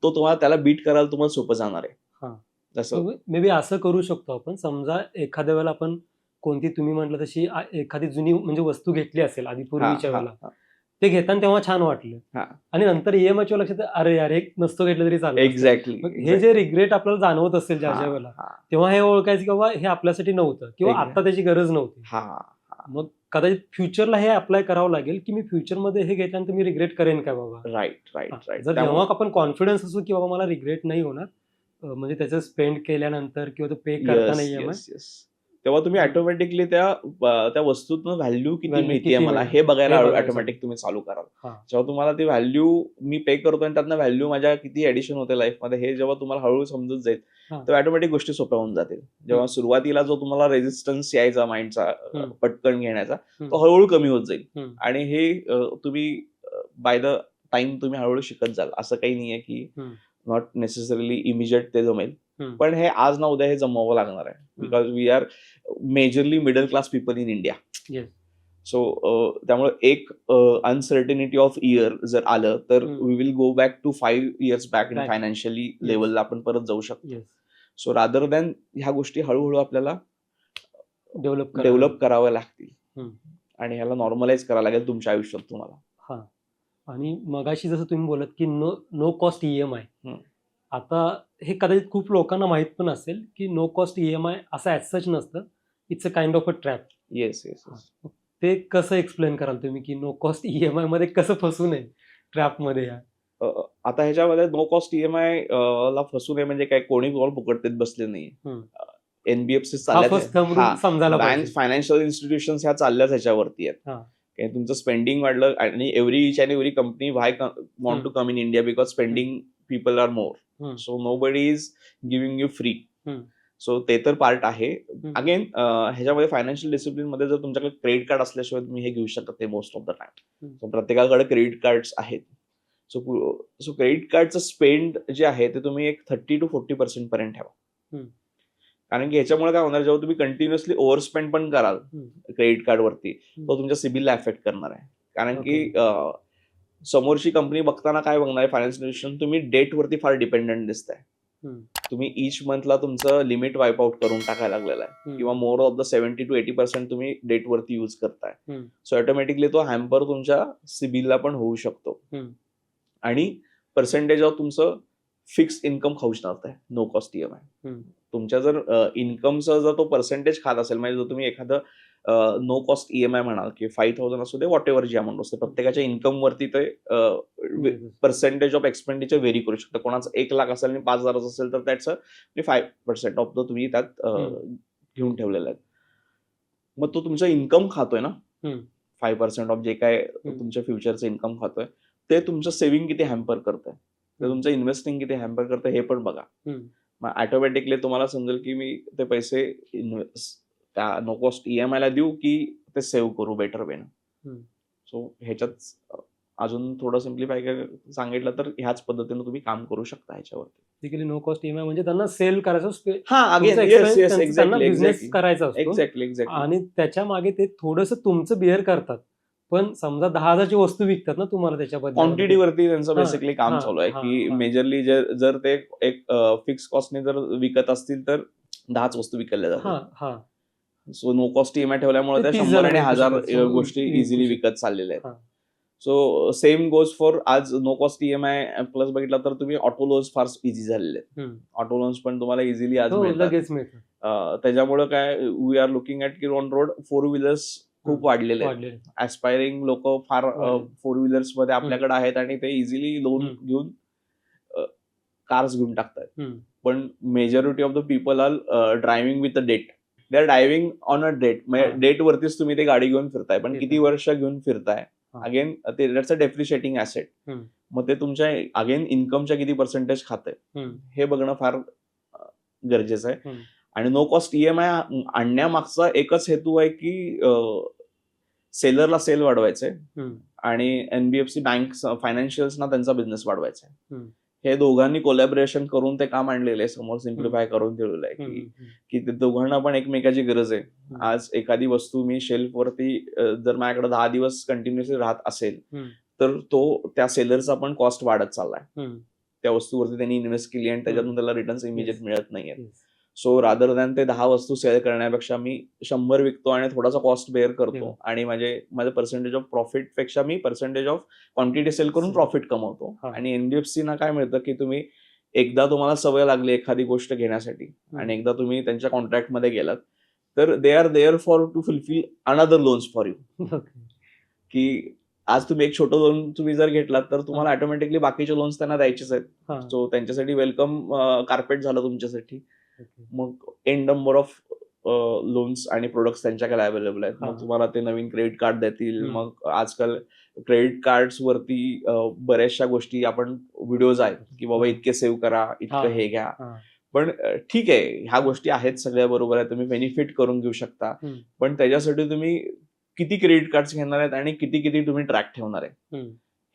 तो तुम्हाला त्याला बीट करायला तुम्हाला सोपं जाणार आहे. जसं मे बी असं करू शकतो आपण, समजा एखाद्या वेळेला आपण कोणती तुम्ही म्हटलं तशी एखादी जुनी म्हणजे वस्तू घेतली असेल आधी पूर्वीच्या वेळेला, ते घेताना तेव्हा छान वाटलं आणि नंतर ईएमआयच्या लक्षात अरे यार एक नसतं घेतलं तरी चालेल. एक्झॅक्टली. हे जे रिग्रेट आपल्याला जाणवत असेल ज्या वेळेला, तेव्हा हे ओळखायचं की बाबा हे आपल्यासाठी नव्हतं किंवा आता त्याची गरज नव्हती. मग कदाचित फ्युचरला हे अप्लाय करावं लागेल, की मी फ्युचरमध्ये हे घेतल्यानंतर मी रिग्रेट करेन का बाबा? Right right right. जर जेव्हा आपण कॉन्फिडन्स असू की बाबा मला रिग्रेट नाही होणार, म्हणजे त्याचं स्पेंड केल्यानंतर किंवा तो पे करताना येस EMI येस येस, तेव्हा तुम्ही ऑटोमॅटिकली त्या वस्तूतनं व्हॅल्यू किती Value मिळते किती मला मिळेल हे बघायला हे बघायला ऑटोमॅटिक तुम्ही चालू कराल. हां. जेव्हा तुम्हाला ती व्हॅल्यू मी पे करतोय आणि त्यातनं व्हॅल्यू माझ्या किती ऍडिशन होते लाईफमध्ये हे जेव्हा तुम्हाला हळूहळू समजत जाईल हां. तेव्हा ऑटोमॅटिक गोष्टी सोप्या होऊन जातील. जेव्हा सुरुवातीला जो तुम्हाला रेजिस्टन्स यायचा माइंडचा पटकन घेण्याचा तो हळूहळू कमी होत जाईल आणि हे तुम्ही बाय द टाइम तुम्ही हळूहळू शिकत जाल. असं काही नाहीये की नॉट नेसेसरीली इमिजिएट ते जमेल, पण हे आज ना उद्या हे जमवावं लागणार आहे. Because we are majorly middle class people in India. Yes. So त्यामुळे एक अनसर्टिनिटी ऑफ इयर जर आलं तर we will go back to 5 years back in Back. Financially Yes. लेवलला आपण परत जाऊ शकतो. Yes. सो रादर दॅन ह्या गोष्टी हळूहळू आपल्याला डेव्हलप कराव्या लागतील हम्म. आणि ह्याला नॉर्मलाइज करावं लागेल तुमच्या आयुष्यात तुम्हाला. हा. आणि मगाशी जसं तुम्ही बोलत की नो कॉस्ट EMI, आता हे कदाचित खूप लोकांना माहित पण असेल की नो कॉस्ट EMI असं ॲज सच नसतं, it's a kind of a trap. Yes yes. ते कसं एक्सप्लेन कराल तुम्ही की नो कॉस्ट EMI मध्ये कसं फसू नये ट्रॅपमध्ये? आता ह्याच्यामध्ये नो कॉस्ट EMI ला फसू नये म्हणजे काय, कोणी तुम्हाला फुकट बसले नाही. एनबीएफसी समजायला बँक फायनान्शियल इन्स्टिट्यूशन ह्या चालल्याच ह्याच्यावरती आहेत. तुमचं स्पेंडिंग वाढलं आणि each and every company want to come in India because spending people are more. So nobody is giving you free. So ते तर पार्ट आहे. अगेन ह्याच्यामध्ये फायनान्शियल डिसिप्लिन मध्ये जर तुमच्याकडे क्रेडिट कार्ड असल्याशिवाय तुम्ही हे घेऊ शकत नाही मोस्ट ऑफ द टाइम. प्रत्येकाकडे क्रेडिट कार्ड आहेत. सो क्रेडिट कार्डचं स्पेंड जे आहे ते तुम्ही एक 30 to 40% पर्यंत ठेवा. कारण की ह्याच्यामुळे काय होणार, जेव्हा तुम्ही कंटिन्युअसली ओव्हर स्पेंड पण कराल क्रेडिट कार्डवरती तो तुमच्या सिबिलला एफेक्ट करणार आहे. कारण की समोरची कंपनी बघताना काय बघणार आहे, फायनान्शियल इन्स्टिट्यूशन तुम्ही डेटवरती फार डिपेंडंट दिसताय. तुम्ही ईच मंथला तुमचं लिमिट वाईप आउट करून टाकायला लागलेला आहे किंवा मोर ऑफ द 70 to 80% तुम्ही डेटवरती युज करताय. सो ऑटोमॅटिकली तो हॅम्पर तुमच्या सिबिलला पण होऊ शकतो आणि पर्सेंटेज ऑफ तुमचं फिक्स इन्कम खाऊ शकत आहे नो कॉस्ट EMI. तुमच्या जर इन्कमचा जर तो पर्सेंटेज खात असेल, म्हणजे जर तुम्ही एखादं नो कॉस्ट EMI म्हणाल की 5,000 असू दे, व्हॉट एव्हर जी अमाऊंट असते, प्रत्येकाच्या इन्कम वरती ते पर्सेंटेज ऑफ एक्सपेंडिचर व्हेरी करू शकतं. कोणाचं 1,00,000 असेल आणि 5,000 असेल तर त्याच 5% ऑफ द तुम्ही त्यात घेऊन ठेवलेलं आहे. मग तो तुमचा इन्कम खातोय ना, 5% ऑफ जे काय तुमच्या फ्युचरचं इन्कम खातोय ते तुमचं सेव्हिंग किती हॅम्पर करतंय, ते तुमचं इन्व्हेस्टिंग किती हॅम्पर करतंय हे पण बघा. मग ऑटोमॅटिकली तुम्हाला समजेल की मी ते पैसे त्या नो कॉस्ट EMI ला देऊ की ते सेव्ह करू बेटर वेनं. सो ह्याच्यात अजून थोडं सिम्प्लिफाय सांगितलं तर ह्याच पद्धतीने तुम्ही काम करू शकता ह्याच्यावरती. नो कॉस्ट EMI म्हणजे त्यांना सेल करायचा असतो, बिझनेस करायचा असतो. एक्झॅक्टली. आणि त्याच्या मागे ते थोडंसं तुमचं बिअर करतात. पण समजा 10,000ची वस्तू विकतात ना तुम्हाला, त्याच्याबद्दल क्वांटिटीवरती त्यांचं बेसिकली काम चालू आहे की मेजरली जर ते एक फिक्स कॉस्टने जर विकत असतील तर 10च वस्तू विकल्या जातात. सो नो कॉस्ट EMI ठेवल्यामुळे त्या 100 आणि 1000 गोष्टी इझिली विकत चाललेल्या आहेत. सो सेम गोज फॉर आज नो कॉस्ट EMI प्लस बघितला तर तुम्ही ऑटो लोन्स फार इझी झालेले आहेत. ऑटो लोन्स पण तुम्हाला इझिली आज मिळतात. त्याच्यामुळे काय वी आर लुकिंग ऍट की ऑन रोड 4 व्हीलर्स खूप वाढलेले आहेत. ऍस्पायरिंग लोक फार 4 व्हीलर्स मध्ये आपल्याकडे आहेत आणि ते इझिली लोन घेऊन कार्स घेऊन टाकतात. पण majority of the people are driving with a debt. They are driving on a debt. म्हणजे डेट वरतीच तुम्ही ते गाडी घेऊन फिरताय, पण किती वर्ष घेऊन फिरताय again that's a depreciating asset. मग ते तुमच्या अगेन इन्कमच्या किती पर्सेंटेज खातंय हे बघणं फार गरजेचं आहे. आणि नो कॉस्ट EMI आणण्यामागचा एकच हेतू आहे की सेलरला सेल वाढवायचंय आणि NBFC बँक फायनान्शियल्सना त्यांचा बिझनेस वाढवायचा आहे. हे दोघांनी कोलॅबोरेशन करून ते काम आणलेलं आहे, समोर सिम्प्लिफाय करून ठेवलेलं आहे की ते दोघांना पण एकमेकाची गरज आहे. आज एखादी वस्तू मी शेल्फ वरती जर माझ्याकडे 10 दिवस कंटिन्युअसली राहत असेल तर तो त्या सेलरचा पण कॉस्ट वाढत चाललाय. त्या वस्तूवरती त्यांनी इन्व्हेस्ट केली आणि त्याच्यातून त्याला रिटर्न्स इमिजिएट मिळत नाहीये. सो रादर दॅन ते 10 वस्तू सेल करण्यापेक्षा मी 100 विकतो आणि थोडासा कॉस्ट बेअर करतो आणि माझं पर्सेंटेज ऑफ प्रॉफिट पेक्षा मी पर्सेंटेज ऑफ क्वांटिटी सेल करून प्रॉफिट कमवतो. आणि NBFC ना काय मिळतं की तुम्ही एकदा तुम्हाला सवय लागली एखादी गोष्ट घेण्यासाठी आणि एकदा तुम्ही त्यांच्या कॉन्ट्रॅक्टमध्ये गेलात तर they are there for to fulfil another loans for you. Okay. की आज तुम्ही एक छोटं लोन तुम्ही जर घेतलात तर तुम्हाला ऑटोमॅटिकली बाकीचे लोन्स त्यांना द्यायचेच आहेत. हा. सो त्यांच्यासाठी वेलकम कार्पेट झालं तुमच्यासाठी. ओके. मग एन नंबर ऑफ लोन्स आणि प्रोडक्ट्स त्यांच्याकडे अवेलेबल आहेत. मग तुम्हाला ते नवीन क्रेडिट कार्ड देतील. मग आजकाल क्रेडिट कार्ड्स वरती बऱ्याचशा गोष्टी आपण व्हिडिओज आहेत की बाबा इतके सेव्ह करा, इतकं हे घ्या. पण ठीक आहे, ह्या गोष्टी आहेत सगळ्या बरोबर आहे, तुम्ही बेनिफिट करून घेऊ शकता. पण त्याच्यासाठी तुम्ही किती क्रेडिट कार्ड्स घेणार आहेत आणि किती किती तुम्ही ट्रॅक ठेवणार आहे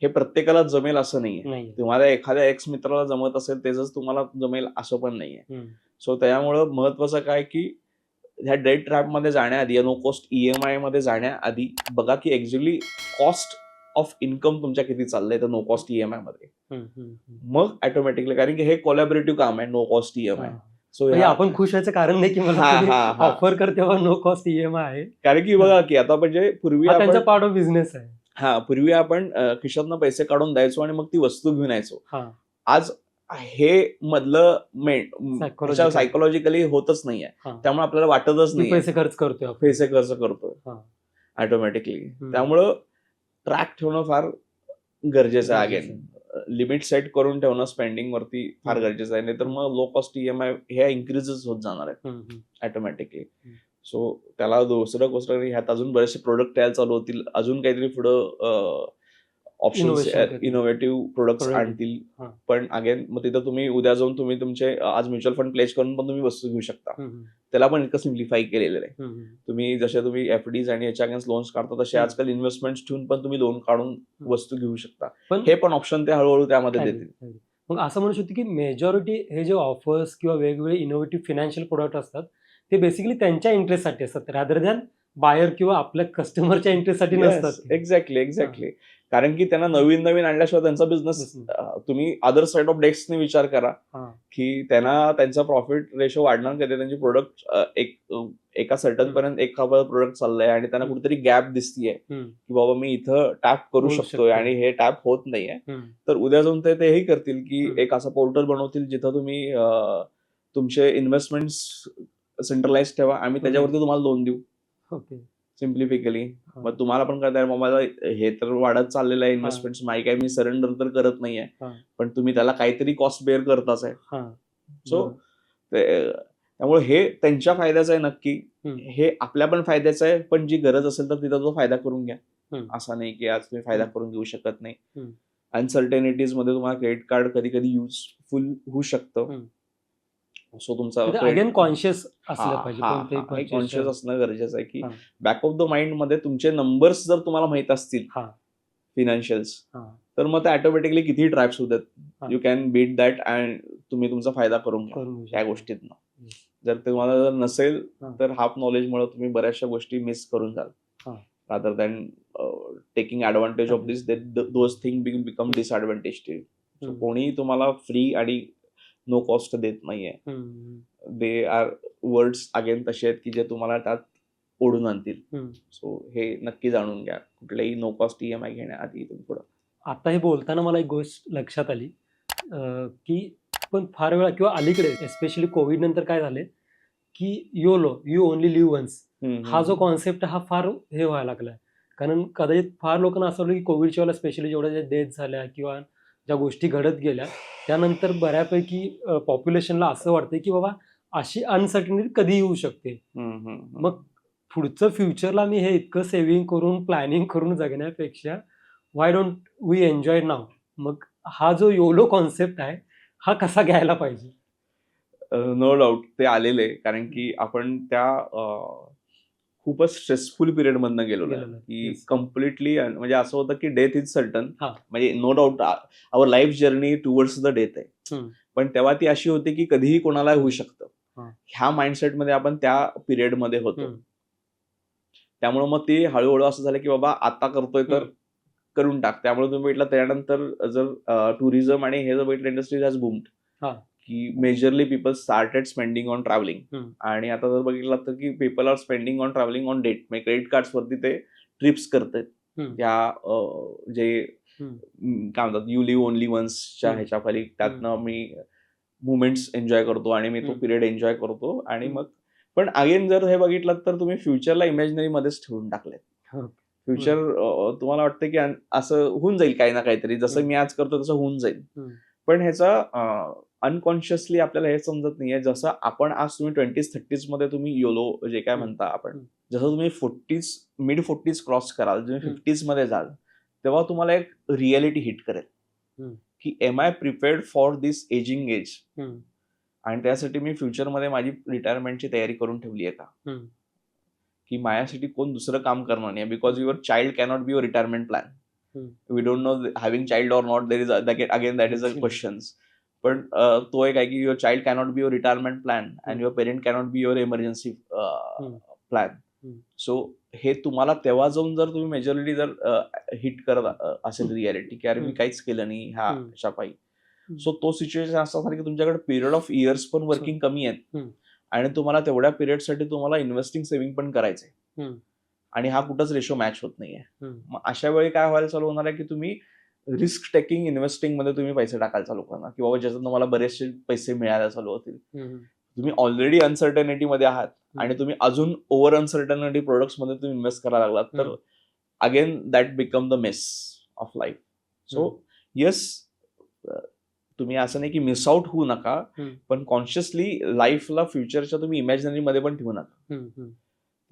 हे प्रत्येकाला जमेल असं नाहीये. तुम्हाला एखाद्या एक्स मित्राला जमत असेल तेच तुम्हाला जमेल असं पण नाहीये. सो त्यामुळं महत्वाचं काय की ह्या डेट ट्रॅप मध्ये जाण्याआधी या नो कॉस्ट EMI मध्ये जाण्याआधी बघा की ऍक्च्युअली कॉस्ट ऑफ इन्कम तुमच्या किती चाललंय तर नो कॉस्ट EMI मध्ये. मग ऑटोमॅटिकली, कारण की हे कोलॅबरेटिव्ह काम आहे नो कॉस्ट EMI. सो आपण खुश व्हायचं कारण नाही की मला ऑफर करते नो कॉस्ट EMI आहे. कारण की बघा की आता म्हणजे पूर्वी त्यांचा पार्ट ऑफ बिझनेस आहे. पूर्वी आपण खिशातनं पैसे काढून द्यायचो आणि मग ती वस्तू घेऊन यायचो. आज हे मधलं सायकोलॉजिकली होतच नाहीये. त्यामुळे आपल्याला वाटतच नाही पैसे खर्च करतोय ऑटोमॅटिकली. त्यामुळं ट्रॅक ठेवणं फार गरजेचं आहे. अगेन लिमिट सेट करून ठेवणं स्पेंडिंग वरती फार गरजेचं आहे. नाहीतर मग लो कॉस्ट EMI हे इन्क्रीजेस होत जाणार आहेत ऑटोमॅटिकली. सो त्याला दुसरं गोष्ट ह्यात अजून बरेचसे प्रोडक्ट यायला चालू होतील, अजून काहीतरी पुढं ऑप्शन्स इनोव्हेटिव्ह प्रोडक्ट्स आणतील. पण अगेन मग तिथं तुम्ही उद्या जाऊन तुम्ही तुमचे आज म्युच्युअल फंड प्लेस करून पण तुम्ही वस्तू घेऊ शकता. त्याला पण इतकं सिम्प्लिफाय केलेलं आहे. तुम्ही जसे तुम्ही FDs आणि याच्या अगेन्स्ट लोन्स काढता तसे आजकाल इन्व्हेस्टमेंट्स ठेवून पण तुम्ही लोन काढून वस्तू घेऊ शकता. हे पण ऑप्शन ते हळूहळू त्यामध्ये देतील. मग असं म्हणू शकतो की मेजॉरिटी हे जे ऑफर्स किंवा वेगवेगळे इनोव्हेटिव्ह फायनान्शियल प्रोडक्ट असतात ते बेसिकली त्यांच्या इंटरेस्टसाठी असतात, रादर दॅन बायर किंवा आपल्या कस्टमरच्या इंटरेस्टसाठी नसतात. एक्झॅक्टली. कारण की त्यांना नवीन आणल्याशिवाय त्यांचा बिझनेस, तुम्ही अदर साइड ऑफ डेस्कने विचार करा की त्यांना त्यांचा प्रॉफिट रेशो वाढणार कधी, त्यांची प्रोडक्ट एका सर्टन पर्यंत एक प्रोडक्ट चाललंय आणि त्यांना कुठेतरी गॅप दिसतीये की बाबा मी इथं टॅप करू शकतोय आणि हे टॅप होत नाहीये. तर उद्या जाऊन ते हेही करतील की एक असा पोर्टल बनवतील जिथं तुम्ही तुमचे इन्व्हेस्टमेंट सेंट्रलाइज ठेवा, आम्ही त्याच्यावरती तुम्हाला लोन देऊ. सिम्प्लिफिकली. मग तुम्हाला पण कळत मला हे तर वाढत चाललेलं आहे इन्व्हेस्टमेंट, माही काय मी सरेंडर तर करत नाहीये, पण तुम्ही त्याला काहीतरी कॉस्ट बेअर करताच आहे. सो त्यामुळे हे त्यांच्या फायद्याचं आहे नक्की, हे आपल्या पण फायद्याचं आहे. पण जी गरज असेल तर तिथं तो फायदा करून घ्या. असा नाही की आज तुम्ही फायदा करून घेऊ शकत नाही. अनसर्टेनिटीज मध्ये तुम्हाला क्रेडिट कार्ड कधी कधी युजफुल होऊ शकतं. सो तुमचा अगेन कॉन्शियस असलं पाहिजे, कॉन्शियस असणं गरजेचं आहे की बॅक ऑफ द माइंड मध्ये तुमचे नंबर्स जर तुम्हाला माहित असतील फिनान्शियल्स, तर मग ते ऑटोमॅटिकली किती ट्रॅप्स होतात, you can beat that and तुम्ही तुमचा फायदा करून घ्या त्या गोष्टीतनं. जर तुम्हाला जर नसेल तर हाफ नॉलेजमुळे तुम्ही बऱ्याचशा गोष्टी मिस करून जाल, rather than taking advantage of this those thing become disadvantage to you. कोणी तुम्हाला फ्री आणि नो कॉस्ट देत नाहीये. दे आर वर्ड्स अगेन तसे आहेत की जे तुम्हाला त्यात ओढून आणतील. सो हे नक्की जाणून घ्या कुठल्याही नो कॉस्ट EMI घेण्याआधी इथून पुढं. आता हे बोलताना मला एक गोष्ट लक्षात आली की पण फार वेळा किंवा अलीकडे एस्पेशली कोविड नंतर काय झाले की यू ओनली लिव्ह वन्स हा जो कॉन्सेप्ट हा फार हे व्हायला लागलाय. कारण कदाचित फार लोकांना असं वाटलं की कोविडच्या वेळेला स्पेशली जेवढ्या ज्या डेथ झाल्या किंवा ज्या गोष्टी घडत गेल्या त्यानंतर बऱ्यापैकी पॉप्युलेशनला असं वाटतंय की बाबा अशी अनसर्टनिटी कधी येऊ शकते. मग पुढचं फ्युचरला मी हे इतकं सेव्हिंग करून प्लॅनिंग करून जगण्यापेक्षा वाय डोंट वी एन्जॉय नाव. मग हा जो योलो कॉन्सेप्ट आहे हा कसा घ्यायला पाहिजे? नो डाऊट ते आलेले, कारण की आपण त्या खूपच स्ट्रेसफुल पिरियड मधनं गेलो की कम्प्लिटली, म्हणजे असं होतं की डेथ इज सर्टन. म्हणजे no doubt our life journey towards the death आहे, पण तेव्हा ती अशी होती की कधीही कोणाला होऊ शकतं. ह्या माइंडसेट मध्ये आपण त्या पिरियड मध्ये होतो. त्यामुळे मग ते हळूहळू असं झालं की बाबा आता करतोय तर करून टाक. त्यामुळे तुम्ही भेटला त्यानंतर जर टुरिझम आणि हे जर भेटलं इंडस्ट्री हॅज बूम्ड की majorly people started spending on travelling. आणि आता जर बघितलं तर की people are spending on travelling on debt, म्हणजे क्रेडिट कार्ड्स वरती ते ट्रिप्स करतात. त्या जे काय म्हणतात यू लिव्ह ओनली वन्सच्या ह्याच्या खाली त्यातनं मी मुवमेंट्स एन्जॉय करतो आणि मी तो पिरियड एन्जॉय करतो. आणि मग पण अगेन जर हे बघितलं तर तुम्ही फ्युचरला इमॅजिनरी मध्येच ठेवून टाकले. हो. फ्युचर तुम्हाला वाटतं की असं होऊन जाईल काही ना काहीतरी, जसं हम्म. मी आज करतो तसं होऊन जाईल. हम्म. पण ह्याचा अनकॉन्शियसली आपल्याला हे समजत नाहीये, जसं आपण आज तुम्ही 20s-30s मध्ये तुम्ही योलो जे काय म्हणता आपण, हम्म. जसं तुम्ही 40s मिड 40s क्रॉस कराल, तुम्ही हम्म. 50s मध्ये जाल, तेव्हा तुम्हाला एक रियालिटी हिट करेल हम्म. की am I prepared for this ageing age, hmm. आणि त्यासाठी मी फ्युचरमध्ये माझी रिटायरमेंटची तयारी करून ठेवली आहे का, हम्म. की माझ्यासाठी कोण दुसरं काम करणार नाही, because your child cannot be your retirement plan. Hmm. We don't know having child or not, there is again that is a question. पण तो एक आहे की your child cannot be your retirement plan and your parent cannot be your emergency plan. So हे तुम्हाला तेव्हा जाऊन जर तुम्ही मेजॉरिटी जर हिट करत असेल रियालिटी की अरे मी काहीच केलं नाही ह्या पायी, सो तो सिच्युएशन असणार की तुमच्याकडे पिरियड ऑफ इयर्स पण वर्किंग कमी आहेत आणि तुम्हाला तेवढ्या पिरियडसाठी तुम्हाला इन्व्हेस्टिंग सेव्हिंग पण करायचंय आणि हा कुठंच रेशो मॅच होत नाहीये. मग अशा वेळी काय व्हायला चालू होणार आहे की तुम्ही रिस्क टेकिंग इन्व्हेस्टिंग मध्ये तुम्ही पैसे टाकायला चालू करणार की बाबा ज्याच्यात तुम्हाला बरेचसे पैसे मिळायला चालू होतील. तुम्ही ऑलरेडी अनसर्टनिटी मध्ये आहात आणि तुम्ही अजून ओव्हर अनसर्टनिटी प्रोडक्ट्स मध्ये तुम्ही इन्व्हेस्ट करायला लागलात तर again that become the mess of life. So yes, तुम्ही असं नाही की मिस आउट होऊ नका, पण कॉन्शियसली लाईफला फ्युचरच्या तुम्ही इमॅजिनरी मध्ये पण ठेवू नका.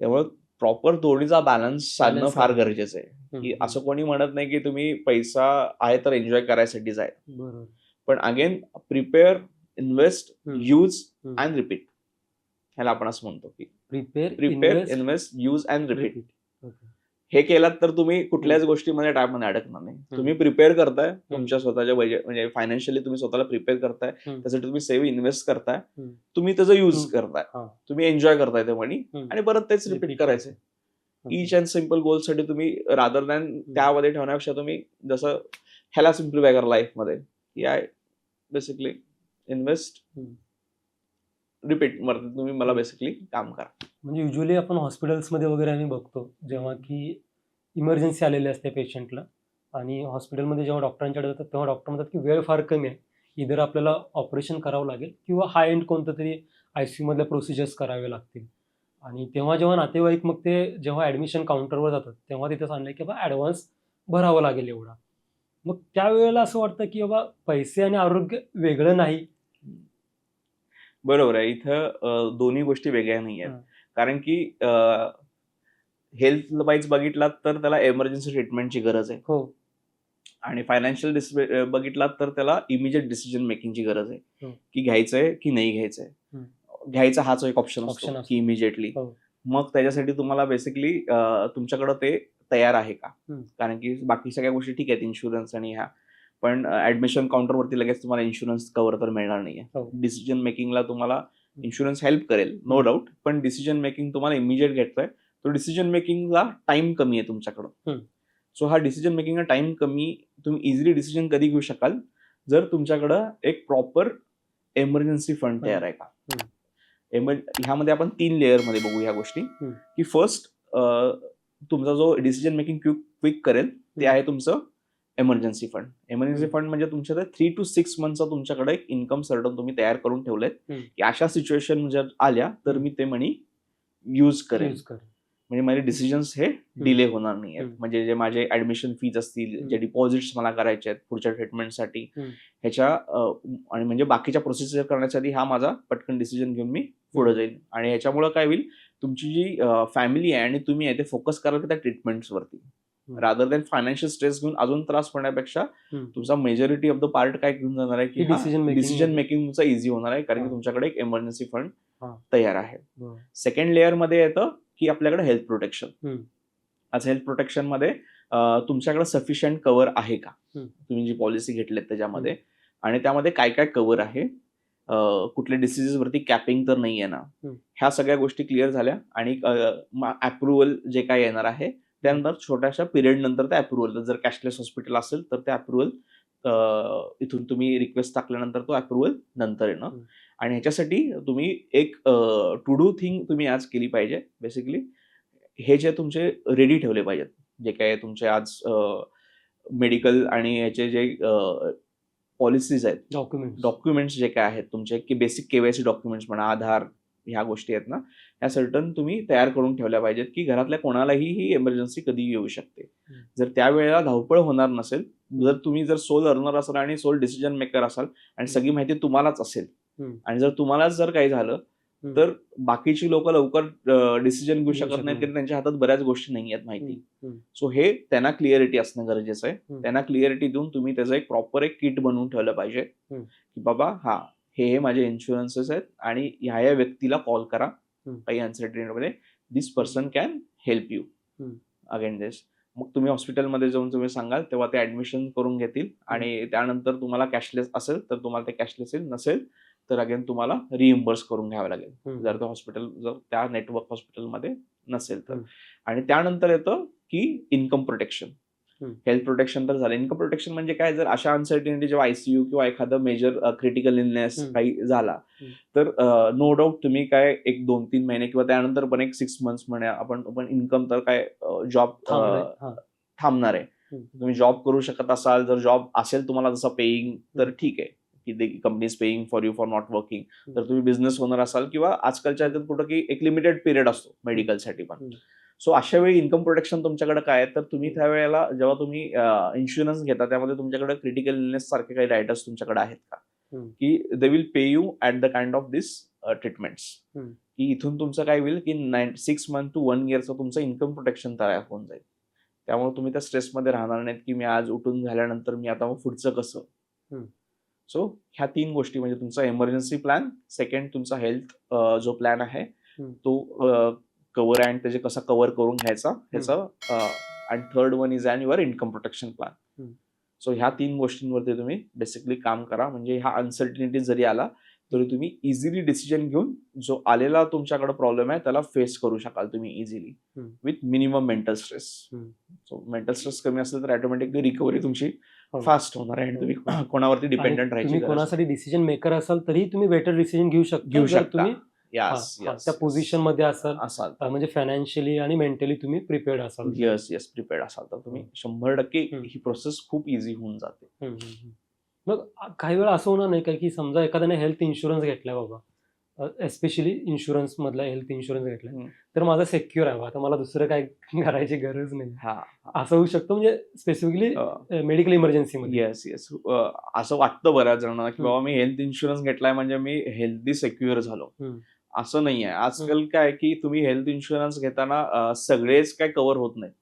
त्यामुळे प्रॉपर दोन्हीचा बॅलन्स साधणं फार गरजेचं आहे. की असं कोणी म्हणत नाही की तुम्ही पैसा आहे तर एन्जॉय करायसाठीच आहे, पण again prepare, invest, use and repeat, ह्याला आपण असं म्हणतो की prepare, invest, use and repeat. हे केलात तर तुम्ही कुठल्याच गोष्टीमध्ये टाइममध्ये अडकणार नाही. तुम्ही प्रिपेअर करताय तुमच्या स्वतःच्या बजेट, म्हणजे फायनान्शियली तुम्ही स्वतःला प्रिपेअर करताय, त्यासाठी तुम्ही सेव्ह इन्व्हेस्ट करताय, तुम्ही त्याचा यूज करताय, तुम्ही एन्जॉय करताय ते मनी आणि परत तेच रिपीट करायचे. इच अँड सिम्पल गोल्ससाठी तुम्ही रादर दॅन त्यामध्ये ठेवण्यापेक्षा तुम्ही जसं ह्याला सिम्प्लिफाय करा लाईफमध्ये की आय बेसिकली इन्व्हेस्ट, रिपीट, तुम्ही मला बेसिकली काम करा. म्हणजे युजली आपण हॉस्पिटल्समध्ये वगैरे आम्ही बघतो जेव्हा की इमर्जन्सी आलेली असते पेशंटला आणि हॉस्पिटलमध्ये जेव्हा डॉक्टरांच्याकडे जातात तेव्हा डॉक्टर म्हणतात की वेळ फार कमी आहे, इधर आपल्याला ऑपरेशन करावं लागेल किंवा हाय एंड कोणतं तरी ICU मधल्या प्रोसिजर्स करावे लागतील. आणि तेव्हा जेव्हा नातेवाईक मग ते जेव्हा ॲडमिशन काउंटरवर जातात तेव्हा तिथे सांगलं की बाबा ॲडव्हान्स भरावं लागेल एवढा. मग त्यावेळेला असं वाटतं की बाबा पैसे आणि आरोग्य वेगळं नाही. बरोबर आहे. इथं दोन्ही गोष्टी वेगळ्या नाही आहेत. कारण की हेल्थ वाईज बघितलात तर त्याला एमर्जन्सी ट्रीटमेंटची गरज आहे. हो. आणि फायनान्शियल बघितलात तर त्याला इमिजिएट डिसिजन मेकिंगची गरज आहे की घ्यायचंय की नाही घ्यायचंय. घ्यायचा हाच एक ऑप्शन असतो की इमिजिएटली. मग त्याच्यासाठी तुम्हाला बेसिकली तुमच्याकडे ते तयार आहे का, कारण की बाकी सगळ्या गोष्टी ठीक आहेत, इन्शुरन्स आणि ह्या, पण ऍडमिशन काउंटरवरती लगेच तुम्हाला इन्शुरन्स कव्हर तर मिळणार नाहीये. डिसिजन मेकिंगला तुम्हाला इन्शुरन्स हेल्प करेल नो डाऊट, पण डिसिजन मेकिंग तुम्हाला इमिजिएट घेतोय, तो डिसिजन मेकिंगला टाइम कमी आहे तुमच्याकडं. सो हा डिसिजन मेकिंगला टाइम कमी, तुम्ही इझिली डिसिजन कधी घेऊ शकाल जर तुमच्याकडं एक प्रॉपर एमर्जन्सी फंड तयार आहे का. ह्यामध्ये आपण 3 लेअर मध्ये बघू ह्या गोष्टी की फर्स्ट तुमचा जो डिसिजन मेकिंग क्विक करेल ते आहे तुमचं एमर्जन्सी फंड. एमर्जन्सी फंड म्हणजे तुमच्या 3 to 6 मंथचा तुमच्याकडे एक इन्कम सर्टन तुम्ही तयार करून ठेवलेत की अशा सिच्युएशन जर आल्या तर मी ते मनी यूज करेल, म्हणजे माझे डिसिजन्स हे डिले होणार नाही आहेत. म्हणजे जे माझे ऍडमिशन फीज असतील, जे डिपॉझिट्स मला करायचे आहेत पुढच्या ट्रीटमेंटसाठी, ह्याच्या आणि म्हणजे बाकीच्या प्रोसिजर करण्यासाठी हा माझा पटकन डिसिजन घेऊन मी पुढे जाईल. आणि ह्याच्यामुळे काय होईल, तुमची जी फॅमिली आहे आणि तुम्ही आहे ते फोकस कराल त्या ट्रीटमेंट्सवरती, रादर दॅन फायनान्शियल स्ट्रेस घेऊन अजून त्रास होण्यापेक्षा तुमचा मेजॉरिटी ऑफ द पार्ट काय घेऊन जाणार आहे की डिसिजन मेकिंग तुमचा इझी होणार आहे, कारण की तुमच्याकडे एक एमर्जन्सी फंड तयार आहे. सेकंड लेअर मध्ये येतं की आपल्याकडे हेल्थ प्रोटेक्शन. आज हेल्थ प्रोटेक्शन मध्ये तुमच्याकडे सफिशियंट कव्हर आहे का, तुम्ही जी पॉलिसी घेतलीत त्याच्यामध्ये, आणि त्यामध्ये काय काय कव्हर आहे, कुठल्या डिसिजेस वरती कॅपिंग तर नाही आहे ना, ह्या सगळ्या गोष्टी क्लिअर झाल्या. आणि अप्रुव्हल जे काय येणार आहे त्यानंतर छोट्याशा पिरियड नंतर त्या अप्रुव्हल, जर कॅशलेस हॉस्पिटल असेल तर त्या अप्रुव्हल इथून तुम्ही रिक्वेस्ट टाकल्यानंतर तो अप्रुव्हल नंतर येणं. आणि ह्याच्यासाठी तुम्ही एक टू डू थिंग तुम्ही आज केली पाहिजे. बेसिकली हे जे तुमचे रेडी ठेवले पाहिजेत, जे काय तुमचे आज मेडिकल आणि ह्याचे जे पॉलिसीज आहेत, डॉक्युमेंट्स जे काय आहेत तुमचे, की बेसिक KYC डॉक्युमेंट्स म्हणा, आधार, ह्या गोष्टी आहेत ना, ह्या सर्टन तुम्ही तयार करून ठेवल्या पाहिजेत की घरातल्या कोणालाही ही इमर्जन्सी कधी येऊ शकते. जर त्यावेळेला धावपळ होणार नसेल, जर तुम्ही जर सोल अर्नर असाल आणि सोल डिसिजन मेकर असाल आणि सगळी माहिती तुम्हालाच असेल आणि जर तुम्हालाच जर काही झालं तर बाकीची लोक लवकर डिसिजन घेऊ शकत नाहीत कारण त्यांच्या हातात बऱ्याच गोष्टी नाही आहेत माहिती. सो हे त्यांना क्लिअरिटी असणं गरजेचं आहे. त्यांना क्लिअरिटी देऊन तुम्ही त्याचं एक प्रॉपर एक किट बनवून ठेवलं पाहिजे की बाबा हा हे माझे इन्शुरन्सेस आहेत आणि ह्या व्यक्तीला कॉल करा काही अनसर्टिनिटीमध्ये, this person can help you again this. मग तुम्ही हॉस्पिटलमध्ये जाऊन तुम्ही सांगाल तेव्हा ते ऍडमिशन करून घेतील आणि त्यानंतर तुम्हाला कॅशलेस असेल तर तुम्हाला ते कॅशलेस येईल, नसेल तर अगेन तुम्हाला रिइम्बर्स करून घ्यावं लागेल जर तो हॉस्पिटल जर त्या नेटवर्क हॉस्पिटलमध्ये नसेल तर. आणि त्यानंतर येतं की इन्कम प्रोटेक्शन. हेल्थ प्रोटेक्शन तर झालं. इन्कम प्रोटेक्शन म्हणजे काय, जर अशा अनसर्टिनिटी जेव्हा आयसीयू किंवा एखादं मेजर क्रिटिकल इलनेस काही झाला तर नो डाऊट तुम्ही काय 1-2-3 महिने किंवा त्यानंतर पण एक 6 मंथ्स म्हणा आपण इन्कम तर काय जॉब थांबणार आहे. तुम्ही जॉब करू शकत असाल, जर जॉब असेल तुम्हाला जसं पेईंग तर ठीक आहे की company is paying for you for not working. तर तुम्ही बिझनेस ओनर असाल किंवा आजकालच्या ह्याच्यात कुठं की एक लिमिटेड पिरियड असतो मेडिकलसाठी पण. सो अशा वेळी इन्कम प्रोटेक्शन तुमच्याकडे काय आहे तर तुम्ही त्यावेळेला जेव्हा तुम्ही इन्शुरन्स घेता त्यामध्ये तुमच्याकडे क्रिटिकल इलनेस सारखे काही रायटर्स तुमच्याकडे आहेत का की they will pay you at the kind of this treatments, की इथून तुमचं काय होईल की 6 मंथ to 1 yearचं तुमचं इन्कम प्रोटेक्शन तयार होऊन जाईल. त्यामुळे तुम्ही त्या स्ट्रेसमध्ये राहणार नाहीत की मी आज उठून झाल्यानंतर मी आता मग पुढचं कसं. सो ह्या 3 गोष्टी म्हणजे तुमचा इमर्जन्सी प्लॅन, सेकंड तुमचा हेल्थ जो प्लॅन आहे तो कव्हर अँड त्याचे कसा कव्हर करून घ्यायचा ह्याचं, आणि third one is and your income protection plan. So ह्या 3 गोष्टींवरती तुम्ही बेसिकली काम करा म्हणजे ह्या अनसर्टिनिटी जरी आला तरी तुम्ही इझिली डिसिजन घेऊन जो आलेला तुमच्याकडे प्रॉब्लेम आहे त्याला फेस करू शकाल तुम्ही easily with minimum mental stress. So mental stress कमी असेल तर ऑटोमॅटिकली रिकव्हरी तुमची फास्ट होणार आहे आणि तुम्ही कोणावरती डिपेंडंट राहायची तुम्ही कोणासाठी डिसिजन मेकर असाल तरी तुम्ही बेटर डिसिजन घेऊ शकता तुम्ही त्या पोझिशन मध्ये असाल म्हणजे फायनान्शियली आणि मेंटली तुम्ही प्रिपेअर्ड असाल. येस प्रिपेअर्ड असाल तर तुम्ही 100% ही प्रोसेस खूप इझी होऊन जाते. मग काही वेळा असं होणार नाही का की समजा एखाद्याने हेल्थ इन्शुरन्स घेतलाय बाबा, एस्पेशली इन्शुरन्स मधला हेल्थ इन्शुरन्स घेतलाय तर माझा सेक्युअर आहे, आता मला दुसरं काय करायची गरज नाही, असं होऊ शकतं म्हणजे स्पेसिफिकली मेडिकल इमर्जन्सी मध्ये. येस असं वाटतं बऱ्याच जणांना की बाबा मी हेल्थ इन्शुरन्स घेतलाय म्हणजे मी हेल्थी सेक्युअर झालो. असं नाही आहे. आजकाल काय की तुम्ही हेल्थ इन्शुरन्स घेताना सगळेच काय कव्हर होत नाही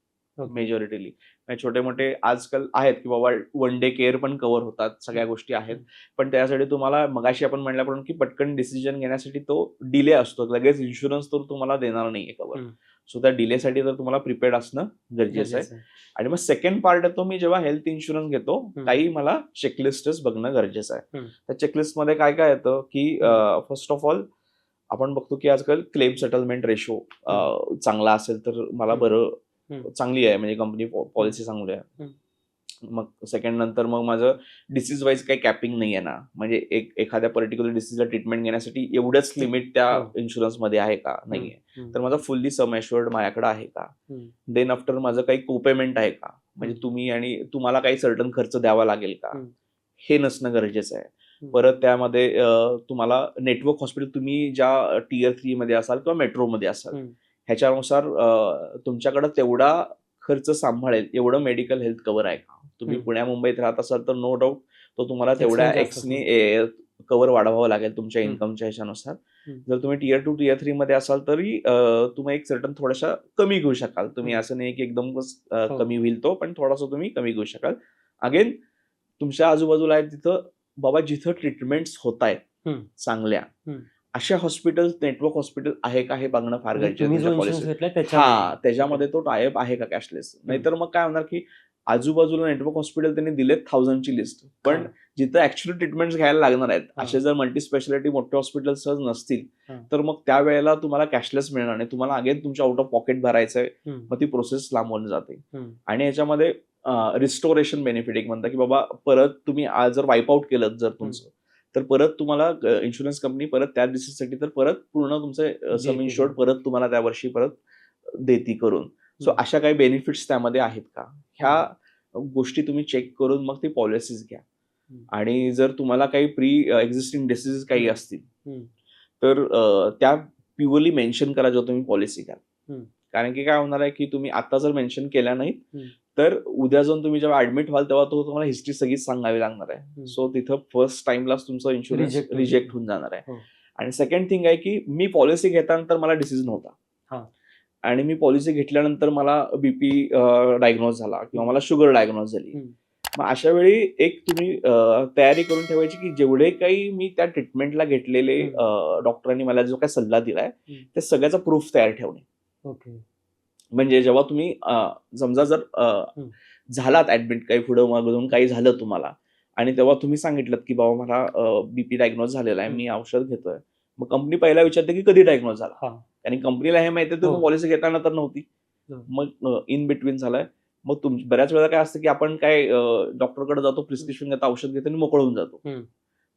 मेजॉरिटीली. छोटे मोठे आजकाल आहेत की बाबा 1 डे केअर पण कव्हर होतात, सगळ्या गोष्टी आहेत. पण त्यासाठी तुम्हाला मगाशी आपण म्हणल्याप्रमाणे की पटकन डिसिजन घेण्यासाठी तो डिले असतो, लगेच इन्शुरन्स तर तुम्हाला देणार नाहीये कव्हर. सो त्या डिलेसाठी तर तुम्हाला प्रिपेअर्ड असणं गरजेचं आहे. आणि मग सेकंड पार्ट येतो, मी जेव्हा हेल्थ इन्शुरन्स घेतो काही मला चेकलिस्टच बघणं गरजेचं आहे. त्या चेकलिस्ट मध्ये काय काय येतं की फर्स्ट ऑफ ऑल आपण बघतो की आजकाल क्लेम सेटलमेंट रेशो चांगला असेल तर मला बरं चांगली आहे म्हणजे कंपनी पॉलिसी चांगली आहे. मग सेकंड नंतर मग माझं डिसीज वाईज काही कॅपिंग नाही आहे ना, म्हणजे एखाद्या पर्टिक्युलर डिसीजला ट्रीटमेंट घेण्यासाठी एवढंच लिमिट त्या इन्शुरन्स मध्ये आहे का, नाहीये. तर माझा फुल्ली सम एश्युअर्ड माझ्याकडे आहे का. देन आफ्टर माझं काही कोपेमेंट आहे का, म्हणजे तुम्ही आणि तुम्हाला काही सर्टन खर्च द्यावा लागेल का, हे नसणं गरजेचं आहे. परत त्यामध्ये तुम्हाला नेटवर्क हॉस्पिटल तुम्ही ज्या Tier 3 मध्ये असाल किंवा मेट्रोमध्ये असाल ह्याच्यानुसार तुमच्याकडे तेवढा खर्च सांभाळेल एवढं मेडिकल हेल्थ कव्हर आहे का. तुम्ही पुण्या मुंबईत राहत असाल तर नो डाऊट तो तुम्हाला तेवढ्या एक्सने कव्हर वाढवावं लागेल तुमच्या इन्कमच्या ह्याच्यानुसार. जर तुम्ही Tier 2 Tier 3 मध्ये असाल तरी तुम्ही एक सर्टन थोडासा कमी घेऊ शकाल. तुम्ही असं नाही की एकदमच कमी होईल तो, पण थोडासा तुम्ही कमी घेऊ शकाल. अगेन तुमच्या आजूबाजूला आहे तिथं बाबा जिथं ट्रीटमेंट्स होत आहेत चांगल्या अशा हॉस्पिटल, नेटवर्क हॉस्पिटल आहे का हे बघणं फार गरजेचं आहे. त्याच्यामध्ये तो टायअप आहे का कॅशलेस. नाहीतर मग काय होणार की आजूबाजूला नेटवर्क हॉस्पिटल त्यांनी दिलेत 1000ची लिस्ट, पण जिथं ऍक्च्युअली ट्रीटमेंट्स घ्यायला लागणार आहेत असे जर मल्टी स्पेशालिटी मोठे हॉस्पिटल सहज नसतील तर मग त्यावेळेला तुम्हाला कॅशलेस मिळणार नाही. तुम्हाला अगेन तुमच्या आउट ऑफ पॉकेट भरायचंय, मग ती प्रोसेस लांबवून जाते. आणि याच्यामध्ये रिस्टोरेशन बेनिफिट एक म्हणतात की बाबा परत तुम्ही आज जर वाईप आउट केलं जर तुमचं तर परत तुम्हाला इन्शुरन्स कंपनी परत त्या डिसीजसाठी तर परत पूर्ण तुमचं सम इन्शुअर्ड परत तुम्हाला त्या वर्षी परत देती करून. सो अशा काही बेनिफिट्स त्यामध्ये आहेत का, ह्या गोष्टी तुम्ही चेक करून मग ती पॉलिसीज घ्या. आणि जर तुम्हाला काही प्री एक्झिस्टिंग डिसीजेस काही असतील तर त्या प्युअरली मेन्शन करा जेव्हा तुम्ही पॉलिसी घ्याल. हम्म. कारण की काय होणार आहे की तुम्ही आता जर मेन्शन केल्या नाहीत हम्म. तर उद्या जाऊन तुम्ही जेव्हा ऍडमिट व्हाल तेव्हा तुम्हाला हिस्ट्री सगळीच सांगावी लागणार आहे. हम्म. सो तिथं फर्स्ट टाइमलाच तुमचं इन्शुरन्स Reject होईल. रिजेक्ट होऊन जाणार आहे. हो. आणि सेकंड थिंग आहे की मी पॉलिसी घेताना मला डिसीज हा. नव्हता आणि मी पॉलिसी घेतल्यानंतर मला बीपी डायग्नोज झाला किंवा हम्म. मला शुगर डायग्नोज झाली. हम्म. मग अशा वेळी एक तुम्ही तयारी करून ठेवायची की जेवढे काही मी त्या ट्रीटमेंटला घेतलेले डॉक्टरांनी मला जो काही सल्ला दिलाय त्या सगळ्याचा प्रूफ तयार ठेवणे. ओके. म्हणजे जेव्हा तुम्ही समजा जर झालात ऍडमिट काही पुढं मागून काही झालं तुम्हाला आणि तेव्हा तुम्ही सांगितलं की बाबा मला बीपी डायग्नोज झालेला आहे, मी औषध घेतोय, मग कंपनी पहिला विचारते की कधी डायग्नोज झाला. हा. आणि कंपनीला हे माहिती आहे तुम्ही हो. पॉलिसी घेताना तर नव्हती. हो. मग इन बिटवीन झालाय. मग बऱ्याच वेळा काय असतं की आपण काय डॉक्टरकडे जातो, प्रिस्क्रिप्शन घेतो, औषध घेतो आणि मोकळून जातो.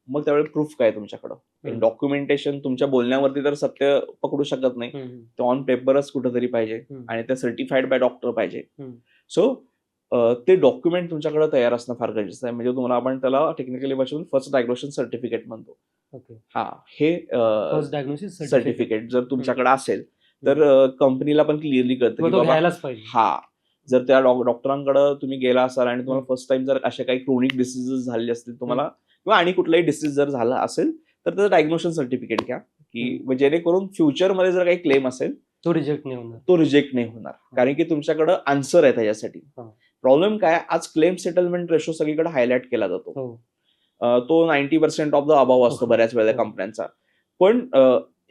मग त्यावेळी प्रूफ काय तुमच्याकडं? डॉक्युमेंटेशन तुमच्या बोलण्यावरती तर सत्य पकडू शकत नाही, ते ऑन पेपरच कुठेतरी पाहिजे आणि ते सर्टिफाईड बाय डॉक्टर पाहिजे. सो ते डॉक्युमेंट तुमच्याकडे तयार असणं फार गरजेचं आहे. म्हणजे तुम्हाला आपण त्याला टेक्निकली भाषेतून फर्स्ट डायग्नोसिस सर्टिफिकेट म्हणतो. हा, हे सर्टिफिकेट जर तुमच्याकडे असेल तर कंपनीला पण क्लिअरली कळतं की बाबा हा, जर त्या डॉक्टरांकडे तुम्ही गेला असाल आणि तुम्हाला फर्स्ट टाइम जर अशा काही क्रोनिक डिसीजेस झाले असतील तुम्हाला किंवा आणि कुठलाही डिसीज जर झाला असेल तर त्याचं डायग्नोसिस सर्टिफिकेट घ्या की जेणेकरून फ्युचरमध्ये जर काही क्लेम असेल तो रिजेक्ट नाही होणार. कारण की तुमच्याकडे आन्सर आहे त्याच्यासाठी. प्रॉब्लेम काय, आज क्लेम सेटलमेंट रेशो सगळीकडे हायलाइट केला जातो. तो 90% ऑफ द अबाव असतो बऱ्याच वेळेला कंपन्यांचा. पण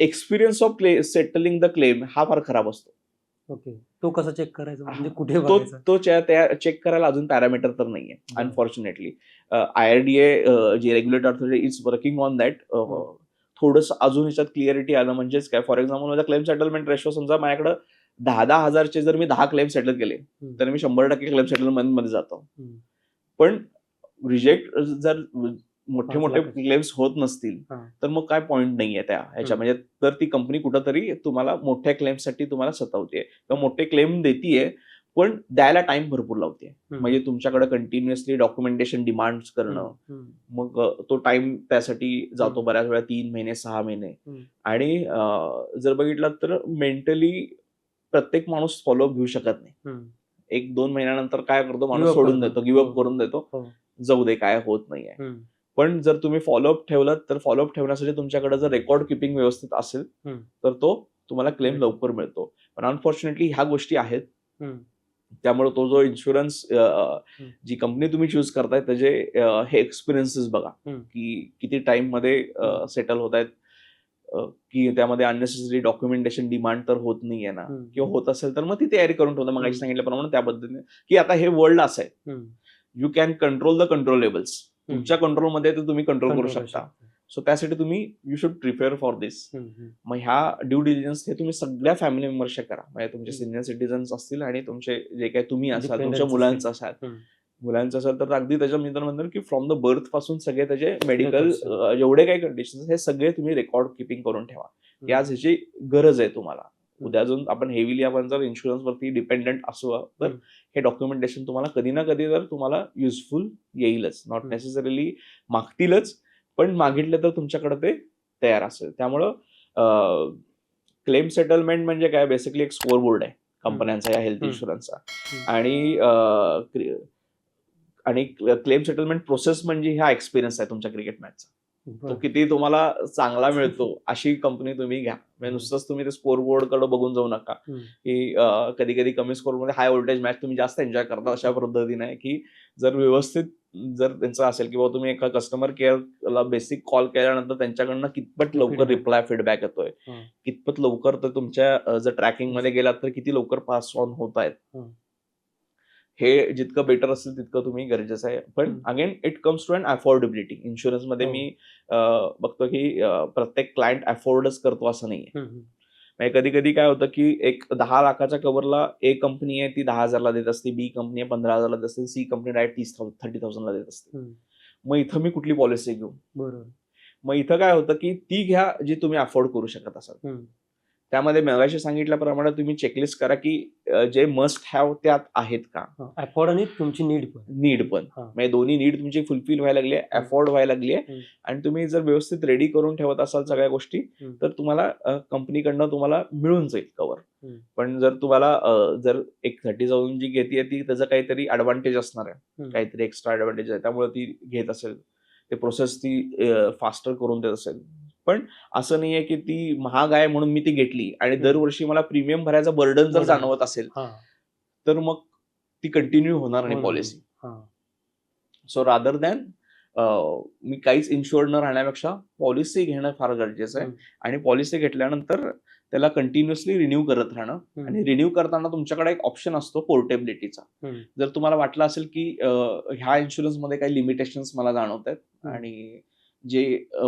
experience of settling the claim हा फार खराब असतो. ओके. तो कसा चेक करायचा, म्हणजे कुठे तो चेक करायला अजून पॅरामीटर तर नाहीये अनफॉर्च्युनेटली. IRDA जे regulator authority is working on that. थोडंसं अजून याच्यात क्लिअरिटी आलं म्हणजेच काय, फॉर एक्झाम्पल माझा क्लेम सेटलमेंट रेशो समजा माझ्याकडे 10,000चे जर मी 10 क्लेम सेटल केले तर मी 100% क्लेम सेटलमेंट मध्ये जातो. पण रिजेक्ट जर मोठे मोठे क्लेम्स होत नसतील तर मग काय पॉईंट नाहीये त्या ह्याच्या. म्हणजे तर ती कंपनी कुठंतरी तुम्हाला मोठ्या क्लेमसाठी तुम्हाला सतावते किंवा मोठे क्लेम देतीये पण द्यायला टाइम भरपूर लावते. म्हणजे तुमच्याकडे कंटिन्युअसली डॉक्युमेंटेशन डिमांड करणं, मग तो टाइम त्यासाठी जातो बऱ्याच वेळा 3 महिने 6 महिने. आणि जर बघितलं तर मेंटली प्रत्येक माणूस फॉलोअप घेऊ शकत नाही. 1-2 महिन्यानंतर काय करतो माणूस, सोडून देतो, गिव्हअप करून देतो, जाऊ दे काय होत नाहीये. पण जर तुम्ही फॉलोअप ठेवलं तर फॉलोअप ठेवण्यासाठी तुमच्याकडे जर रेकॉर्ड किपिंग व्यवस्थित असेल तर तो तुम्हाला क्लेम लवकर मिळतो. पण अनफॉर्च्युनेटली ह्या गोष्टी आहेत. त्यामुळे तो जो इन्शुरन्स जी कंपनी तुम्ही चूज करताय त्याचे हे एक्सपिरियन्सेस बघा की किती टाइम मध्ये सेटल होत आहेत, की त्यामध्ये अननेसेसरी डॉक्युमेंटेशन डिमांड तर होत नाहीये ना, किंवा होत असेल तर मग ती तयारी करून ठेवता. मग सांगितल्याप्रमाणे त्या पद्धतीने की आता हे वर्ल्ड असं आहे, you can control the controllables. तुमच्या कंट्रोलमध्ये ते तुम्ही कंट्रोल करू शकता. सो त्यासाठी तुम्ही यू शुड प्रिपेअर फॉर दिस. मग ह्या ड्यू डिलिजन्स हे तुम्ही सगळ्या फॅमिली मेंबर्सच्या करा. म्हणजे तुमचे सिनियर सिटीजन्स असतील आणि तुमचे जे काही तुम्ही असाल, तुमच्या मुलांचं असाल तर अगदी त्याच्या मी तर म्हणतो की फ्रॉम द बर्थ पासून सगळे त्याचे मेडिकल जेवढे काही कंडिशन्स हे सगळे तुम्ही रेकॉर्ड किपिंग करून ठेवा की आज ह्याची गरज आहे तुम्हाला. उद्या अजून आपण हेवीली आपण जर इन्शुरन्स वरती डिपेंडंट असू तर हे डॉक्युमेंटेशन तुम्हाला कधी ना कधी तर तुम्हाला युजफुल येईलच. नॉट नेसेसरीली मागतीलच, पण मागितलं तर तुमच्याकडे ते तयार असेल. त्यामुळं क्लेम सेटलमेंट म्हणजे काय, बेसिकली एक स्कोर बोर्ड आहे कंपन्यांचा या हेल्थ इन्शुरन्सचा. आणि क्लेम सेटलमेंट प्रोसेस म्हणजे हा एक्सपिरियन्स आहे तुमच्या क्रिकेट मॅचचा. तो किती तुम्हाला चांगला मिळतो अशी कंपनी तुम्ही घ्या. म्हणजे नुसतंच तुम्ही ते स्कोर बोर्ड कडे बघून जाऊ नका की कधी कधी कमी स्कोर मध्ये हाय व्होल्टेज मॅच तुम्ही जास्त एन्जॉय करता. अशा पद्धतीने की जर व्यवस्थित जर त्यांचं असेल किंवा तुम्ही एका कस्टमर केअरला बेसिक कॉल केल्यानंतर त्यांच्याकडनं कितपत लवकर रिप्लाय फीडबॅक येतोय, कितपत लवकर तर तुमच्या जर ट्रॅकिंग मध्ये गेलात तर किती लवकर पास ऑन होत आहेत, हे जितकं बेटर असेल तितकं तुम्ही गरजेचं आहे. पण again it comes to an affordability. Insurance मध्ये मी बघतो की प्रत्येक क्लायंट अफोर्डच करतो असं नाहीये. म्हणजे कधी कधी काय होतं की एक 10 लाखाच्या कव्हरला ए कंपनी आहे ती 10,000ला देत असते, बी कंपनी आहे 15,000ला देत असते, सी कंपनी डायरेक्ट 30,000ला देत असते. मग इथं मी कुठली पॉलिसी घेऊ? बरोबर. मग इथं काय होतं की ती घ्या जी तुम्ही अफोर्ड करू शकत असाल. त्यामध्ये मगाशी सांगितल्याप्रमाणे तुम्ही चेकलिस्ट करा की जे मस्ट हॅव त्यात आहेत का, अफोर्ड आणि तुमची नीड पण. नीड पण, हा. म्हणजे दोन्ही नीड तुमची फुलफिल व्हायला लागली आहे, अफोर्ड व्हायला लागली आहे, आणि तुम्ही जर व्यवस्थित रेडी करून ठेवत असाल सगळ्या गोष्टी तर तुम्हाला कंपनीकडनं तुम्हाला मिळून जाईल कव्हर. पण जर तुम्हाला जर एक 30,000 जी घेते ती त्याचं काहीतरी ऍडव्हान्टेज असणार आहे, काहीतरी एक्स्ट्रा ऍडव्हान्टेज आहे, त्यामुळे ती घेत असेल, ते प्रोसेस ती फास्टर करून देत असेल. पण असं नाहीये की ती महाग आहे म्हणून मी ती घेतली आणि दरवर्षी मला प्रीमियम भरायचं बर्डन जर जाणवत असेल तर मग ती कंटिन्यू होणार नाही पॉलिसी. सो रादर दॅन मी काहीच इन्शुअर्ड न राहण्यापेक्षा पॉलिसी घेणं फार गरजेचं आहे. आणि पॉलिसी घेतल्यानंतर त्याला कंटिन्युअसली रिन्यू करत राहणं. आणि रिन्यू करताना तुमच्याकडे एक ऑप्शन असतो पोर्टेबिलिटीचा. जर तुम्हाला वाटलं असेल की ह्या इन्शुरन्समध्ये काही लिमिटेशन्स मला जाणवत आहेत आणि जे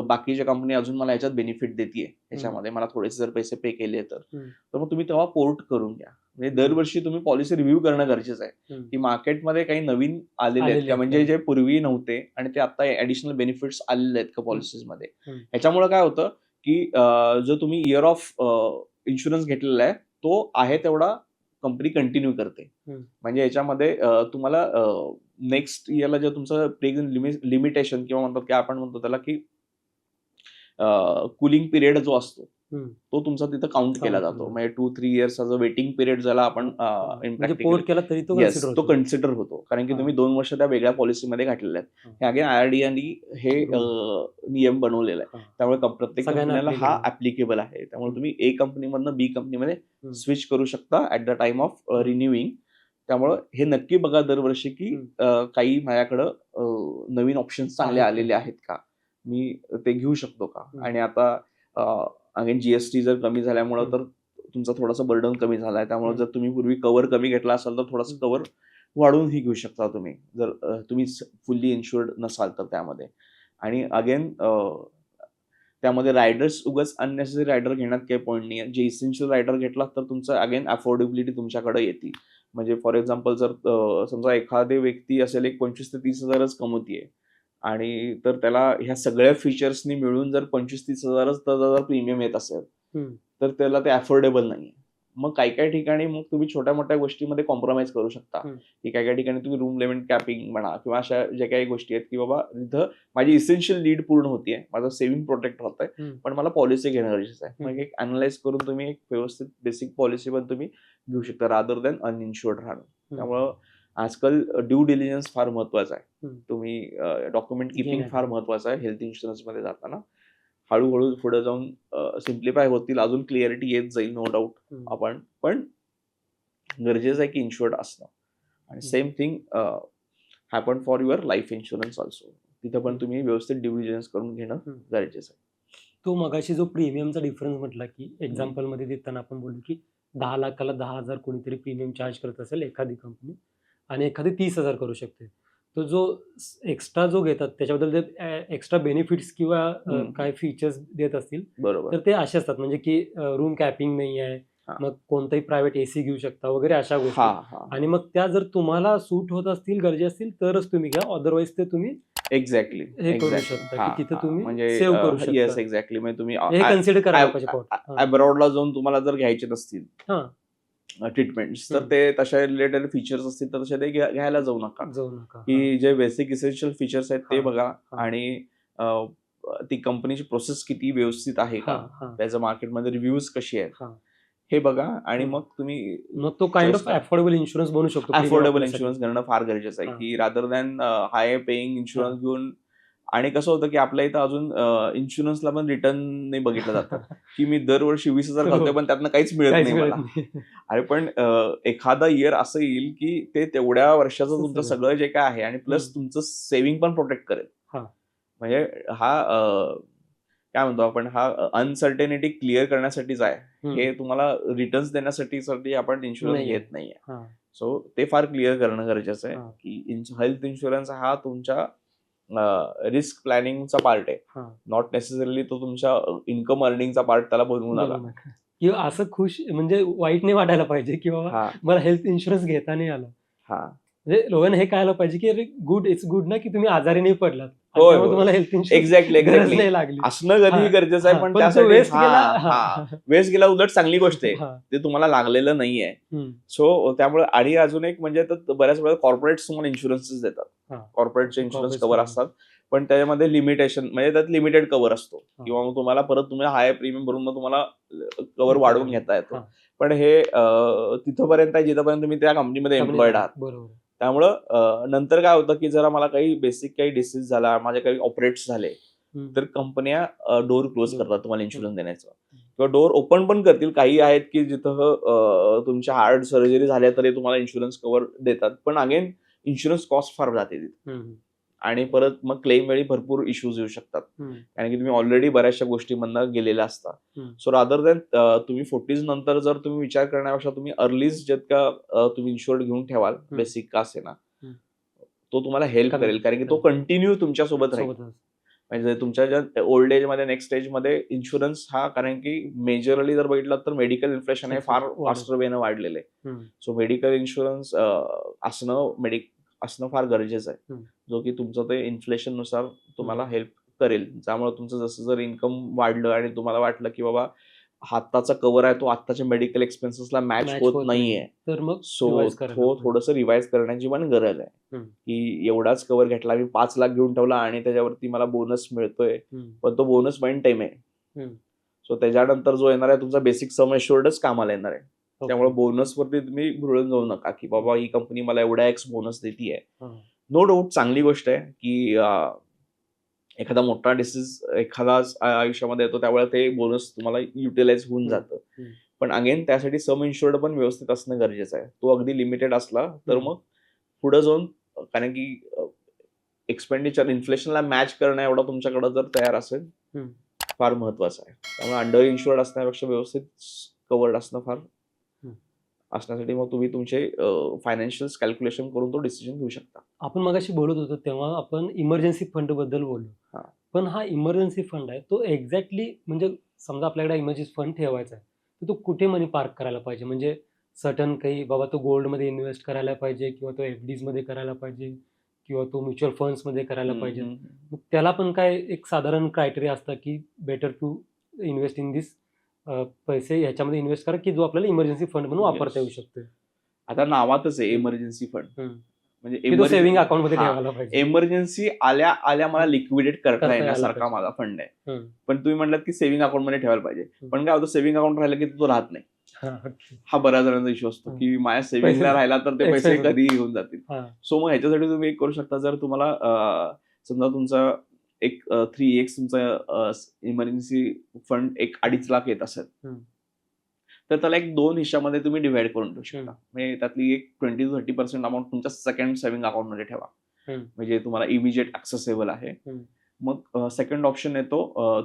बाकीच्या कंपनी अजून मला याच्यात बेनिफिट देते याच्यामध्ये मला थोडेसे जर पैसे पे केले तर मग तुम्ही तेव्हा पोर्ट करून घ्या. म्हणजे दरवर्षी तुम्ही पॉलिसी रिव्ह्यू करणं गरजेचं आहे की मार्केटमध्ये काही नवीन आलेले आहेत का, म्हणजे जे पूर्वी नव्हते आणि ते आता ऍडिशनल बेनिफिट्स आलेले आहेत का पॉलिसीजमध्ये. ह्याच्यामुळे काय होतं की जो तुम्ही इयर ऑफ इन्शुरन्स घेतलेला आहे तो आहे तेवढा कंपनी कंटिन्यू करते. म्हणजे याच्यामध्ये तुम्हाला नेक्स्ट इयरला जे तुमचं प्रेझेंट लिमिटेशन किंवा म्हणतात की आपण म्हणतो त्याला की कूलिंग पिरियड जो असतो तो तुमचा तिथं काउंट केला जातो. म्हणजे 2-3 इयर्सचा जो वेटिंग पिरियड ज्याला आपण तो कन्सिडर होतो, कारण की तुम्ही 2 वर्ष त्या वेगळ्या पॉलिसीमध्ये घातलेले आहेत. हे अगेन IRDAने हे नियम बनवलेला आहे, त्यामुळे प्रत्येक कंपनीला हा ऍप्लिकेबल आहे. त्यामुळे तुम्ही A कंपनीमधनं B कंपनीमध्ये स्विच करू शकता at the time of renewing. त्यामुळे हे नक्की बघा दरवर्षी की काही माझ्याकडं नवीन ऑप्शन्स चांगले आलेले आहेत का, मी ते घेऊ शकतो का. आणि आता अगेन GST जर कमी झाल्यामुळे तर तुमचा थोडासा बर्डन कमी झालाय, त्यामुळे जर तुम्ही पूर्वी कव्हर कमी घेतला असाल तर थोडासा कव्हर वाढवूनही घेऊ शकता तुम्ही, जर तुम्ही फुल्ली इन्शुअर्ड नसाल तर त्यामध्ये. आणि अगेन त्यामध्ये रायडर्स उगाच अननेसेसरी रायडर घेण्यात काही पॉईंट नाही आहे. जे इसेन्शियल रायडर घेतला तर तुमचं अगेन अफोर्डेबिलिटी तुमच्याकडे येते. म्हणजे फॉर एक्झाम्पल जर समजा एखादी व्यक्ती असेल एक 25,000 ते 30,000च कमवतीये आणि तर त्याला ह्या सगळ्या फीचर्सनी मिळून जर 25,000-30,000च जर प्रीमियम येत असेल तर त्याला ते अफोर्डेबल नाहीये. मग काही ठिकाणी मग तुम्ही छोट्या मोठ्या गोष्टीमध्ये कॉम्प्रोमाइज करू शकता की काही ठिकाणी तुम्ही रूम लिमिट कॅपिंग म्हणा किंवा अशा ज्या काही गोष्टी आहेत की बाबा इथं माझी इसेन्शियल नीड पूर्ण होतीये, माझं सेव्हिंग प्रोटेक्ट होत आहे, पण मला पॉलिसी घेणं गरजेचं आहे. मग एक अनालाइज करून तुम्ही एक व्यवस्थित बेसिक पॉलिसी पण तुम्ही घेऊ शकता रादर दॅन अनइन्शुअर्ड राहणं. त्यामुळं आजकाल ड्यू डिलिजन्स फार महत्वाचा आहे. तुम्ही डॉक्युमेंट किपिंग फार महत्वाचं आहे हेल्थ इन्शुरन्स मध्ये जाताना. हळूहळू पुढे जाऊन सिम्प्लिफाय होतील, अजून क्लिअरिटी येत जाईल नो डाऊट आपण, पण गरजेचं आहे की इन्शुअर्ड असणं. आणि same thing happen for your life insurance also. तिथं पण तुम्ही व्यवस्थित ड्यू डिलिजन्स करून घेणं गरजेचं आहे. तो मगाशी जो प्रीमियमचा डिफरन्स म्हटला की एक्झाम्पल मध्ये देताना आपण बोलू की 10 लाखाला 10,000 कोणीतरी प्रीमियम चार्ज करत असेल एखादी कंपनी आणि एखादी 30,000 करू शकते. तो जो एक्स्ट्रा जो घेतात त्याच्याबद्दल जे एक्स्ट्रा बेनिफिट्स किंवा काय फीचर्स देत असतील बरोबर, तर ते असे असतात म्हणजे की रूम कॅपिंग नाही आहे, मग कोणताही प्रायव्हेट AC घेऊ शकता वगैरे अशा गोष्टी. आणि मग त्या जर तुम्हाला सूट होत असतील, गरजे असतील तरच तुम्ही घ्या, अदरवाईज ते तुम्ही एक्झॅक्टली हे करू शकता की तिथे तुम्ही म्हणजे सेव्ह करू शकता. Yes exactly. म्हणजे तुम्ही हे कन्सिडर करायला पाहिजे. अब्रॉडला जाऊन तुम्हाला जर घ्यायचे नसतील ट्रीटमेंट्स तर ते तशा रिलेटेड फीचर्स असतील तर तसे ते घ्यायला जाऊ नका. की जे बेसिक इसेन्शियल फीचर्स आहेत ते बघा आणि ती कंपनीची प्रोसेस किती व्यवस्थित आहे का, त्याचं मार्केटमध्ये रिव्ह्यूज कशी आहेत हे बघा. आणि मग तुम्ही मग तो काइंड ऑफ अफोर्डेबल इन्शुरन्स बनू शकतो. अफोर्डेबल इन्शुरन्स घेणं फार गरजेचं आहे की रादर दॅन हाय पेईंग इन्शुरन्स घेऊन. आणि कसं होतं की आपल्या इथं अजून इन्शुरन्सला पण रिटर्न नाही बघितलं जातं की मी दरवर्षी 20,000 घालतोय पण त्यातनं काहीच मिळत नाही मला. अरे पण एखादा इयर असं येईल की ते तेवढ्या वर्षाचं तुमचं सगळं जे काय आहे आणि प्लस तुमचं सेव्हिंग पण प्रोटेक्ट करेल. म्हणजे हा काय म्हणतो आपण, हा अनसर्टेनिटी क्लिअर करण्यासाठीच आहे. हे तुम्हाला रिटर्न्स देण्यासाठी आपण इन्शुरन्स घेत नाहीये. सो ते फार क्लिअर करणं गरजेचं आहे की हेल्थ इन्शुरन्स हा तुमच्या रिस्क प्लॅनिंगचा पार्ट आहे, नॉट नेसेसरली तो तुमच्या इन्कम अर्निंगचा पार्ट त्याला बनवू नका. किंवा असं खुश म्हणजे वाईट नाही वाटायला पाहिजे की बाबा मला हेल्थ इन्शुरन्स घेता नाही आला. म्हणजे लोकांना हे कळायला पाहिजे की अरे गुड, इट्स गुड ना की तुम्ही आजारी नाही पडलात. होय, त्यामुळे होय. तुम्हाला हेल्थ इन्शुरन्स एक्झॅक्टली गरज एक्झॅक्टली नाही लागली. असणं कधीही हा, गरजेचं आहे, हा. पण पण तो त्यासाठी वेस्ट गेला. हा वेस्ट गेला उलट चांगली गोष्ट आहे. हा. ते तुम्हाला लागलेलं नाहीये. हम्म. सो त्यामुळे आणि अजून एक म्हणजे तर बऱ्याच वेळा कॉर्पोरेट तुम्हाला इन्शुरन्सेस देतात. हा. कॉर्पोरेटचे इन्शुरन्स Corporate कव्हर cover. असतात, पण त्याच्यामध्ये लिमिटेशन म्हणजे त्यात लिमिटेड कव्हर असतो, हा. किंवा मग तुम्हाला परत तुम्हाला हाय प्रीमियम भरून मग तुम्हाला कव्हर वाढवून घेता येतो. हा. पण हे तिथपर्यंत आहे जिथपर्यंत तुम्ही त्या कंपनीमध्ये एम्प्लॉईड आहात. बरोबर. त्यामुळं नंतर काय होतं की जरा मला काही बेसिक काही डिसीज झाला, माझे काही ऑपरेट्स झाले, हम्म. तर कंपन्या डोर क्लोज Door. करतात तुम्हाला इन्शुरन्स देण्याचं, किंवा डोर ओपन पण करतील. काही आहेत की जिथं तुमच्या हार्ट सर्जरी झाल्या तरी तुम्हाला इन्शुरन्स कव्हर देतात, पण अगेन इन्शुरन्स कॉस्ट फार जाते तिथे, हम्म. आणि परत मग क्लेम वेळी भरपूर इश्यूज येऊ शकतात, हम्म. कारण की तुम्ही ऑलरेडी बऱ्याचशा गोष्टींमधनं गेलेला असता. हम्म. सो रादर दॅन तुम्ही 40s नंतर जर तुम्ही विचार करण्यापेक्षा तुम्ही अर्लीच जितका तुम्ही इन्शुअर्ड घेऊन ठेवाल, बेसिक का असेना, तो तुम्हाला हेल्प कमी. करेल, कारण की तो कंटिन्यू तुमच्यासोबत राहील. सोबतच. म्हणजे तुमच्या ज्या ओल्ड एज मध्ये, नेक्स्ट एज मध्ये इन्शुरन्स हा, कारण की मेजरली जर बघितलं तर मेडिकल इन्फ्लेशन हे फार वाढत. फास्टर वेनं वाढलेलं आहे. हम्म. सो मेडिकल इन्शुरन्स असणं फार गरजेचं आहे, हम्म. जो की तुमचं ते इन्फ्लेशन नुसार तुम्हाला हेल्प करेल. त्यामुळे तुमचं जसं जर इन्कम वाढलं आणि तुम्हाला वाटलं की बाबा हाताचा कव्हर आहे तो आत्ताच्या मेडिकल एक्सपेन्सेसला मॅच होत नाहीये, तर मग सो revise करायला तो पाहिजे. थोडंसं रिवाइज करण्याची पण गरज आहे. हम्म. की एवढाच कव्हर घेतला, मी 5 लाख घेऊन ठेवला आणि त्याच्यावरती मला बोनस मिळतोय, हम्म. पण तो बोनस वन टाइम आहे. हम्म. सो त्याच्यानंतर जो येणार आहे तुमचा बेसिक सम एश्युअर्डच कामाला येणार आहे. Okay. त्यामुळे बोनसवरती तुम्ही भुरळून जाऊ नका की बाबा ही कंपनी मला एवढा एक्स बोनस देतीये. हा. नो डाऊट चांगली गोष्ट आहे की एखादा मोठा डिसीज एखादा आयुष्यामध्ये येतो, त्यावेळेला ते बोनस तुम्हाला युटिलाइज होऊन जातं. पण अगेन त्यासाठी सम इन्शुर्ड पण व्यवस्थित असणं गरजेचं आहे. तो अगदी लिमिटेड असला तर मग पुढे जाऊन, कारण की एक्सपेंडिचर इन्फ्लेशनला मॅच करणं एवढा तुमच्याकडे जर तयार असेल, फार महत्वाचं आहे. त्यामुळे अंडर इन्शुर्ड असण्यापेक्षा व्यवस्थित कव्हर्ड असणं फार असण्यासाठी मग तुम्ही तुमचे फायनान्शियल कॅल्क्युलेशन करून तो डिसिजन घेऊ शकता. आपण मगाशी बोलत होतो तेव्हा आपण इमर्जन्सी फंड बद्दल बोललो. हा. पण हा इमर्जन्सी फंड आहे तो एक्झॅक्टली, म्हणजे समजा आपल्याकडे इमर्जन्सी फंड ठेवायचा आहे तर तो कुठे मनी पार्क करायला पाहिजे? म्हणजे सर्टन काही बाबा तो गोल्डमध्ये इन्व्हेस्ट करायला पाहिजे, किंवा तो FDs मध्ये करायला पाहिजे, किंवा तो म्युच्युअल फंड्स मध्ये करायला पाहिजे. मग त्याला पण काय एक साधारण क्रायटेरिया असतं की better to invest in this, पैसे ह्याच्यामध्ये इन्व्हेस्ट करा की जो आपल्याला इमर्जन्सी फंड म्हणून वापरता येऊ शकतो. आता नावातच आहे इमर्जन्सी फंड, म्हणजे तो सेव्हिंग अकाउंट मध्ये ठेवायला पाहिजे. इमर्जन्सी आल्या मला लिक्विडेट करता येण्यासारखा माझा फंड आहे. पण तुम्ही म्हणलात की सेव्हिंग अकाउंट मध्ये ठेवायला पाहिजे, पण काय होतं सेव्हिंग अकाउंट राहिलं की तो राहत नाही. हा बऱ्याच जणांचा इश्यू असतो की माझ्या सेव्हिंगला राहिला तर ते पैसे कधीही घेऊन जातील. सो मग ह्याच्यासाठी तुम्ही एक करू शकता, जर तुम्हाला समजा तुमचा एक 3x तुमचा इमर्जन्सी फंड एक 2.5 लाख येत असेल, तर त्याला एक 2 हिश्श्यामध्ये तुम्ही डिवाइड करून ठेवू शकता. म्हणजे त्यातली एक 20 to 30% अमाऊंट तुमच्या सेकंड सेव्हिंग अकाउंट मध्ये ठेवा, म्हणजे तुम्हाला इमिजिएट ऍक्सेसेबल आहे. मग सेकंड ऑप्शन येतो,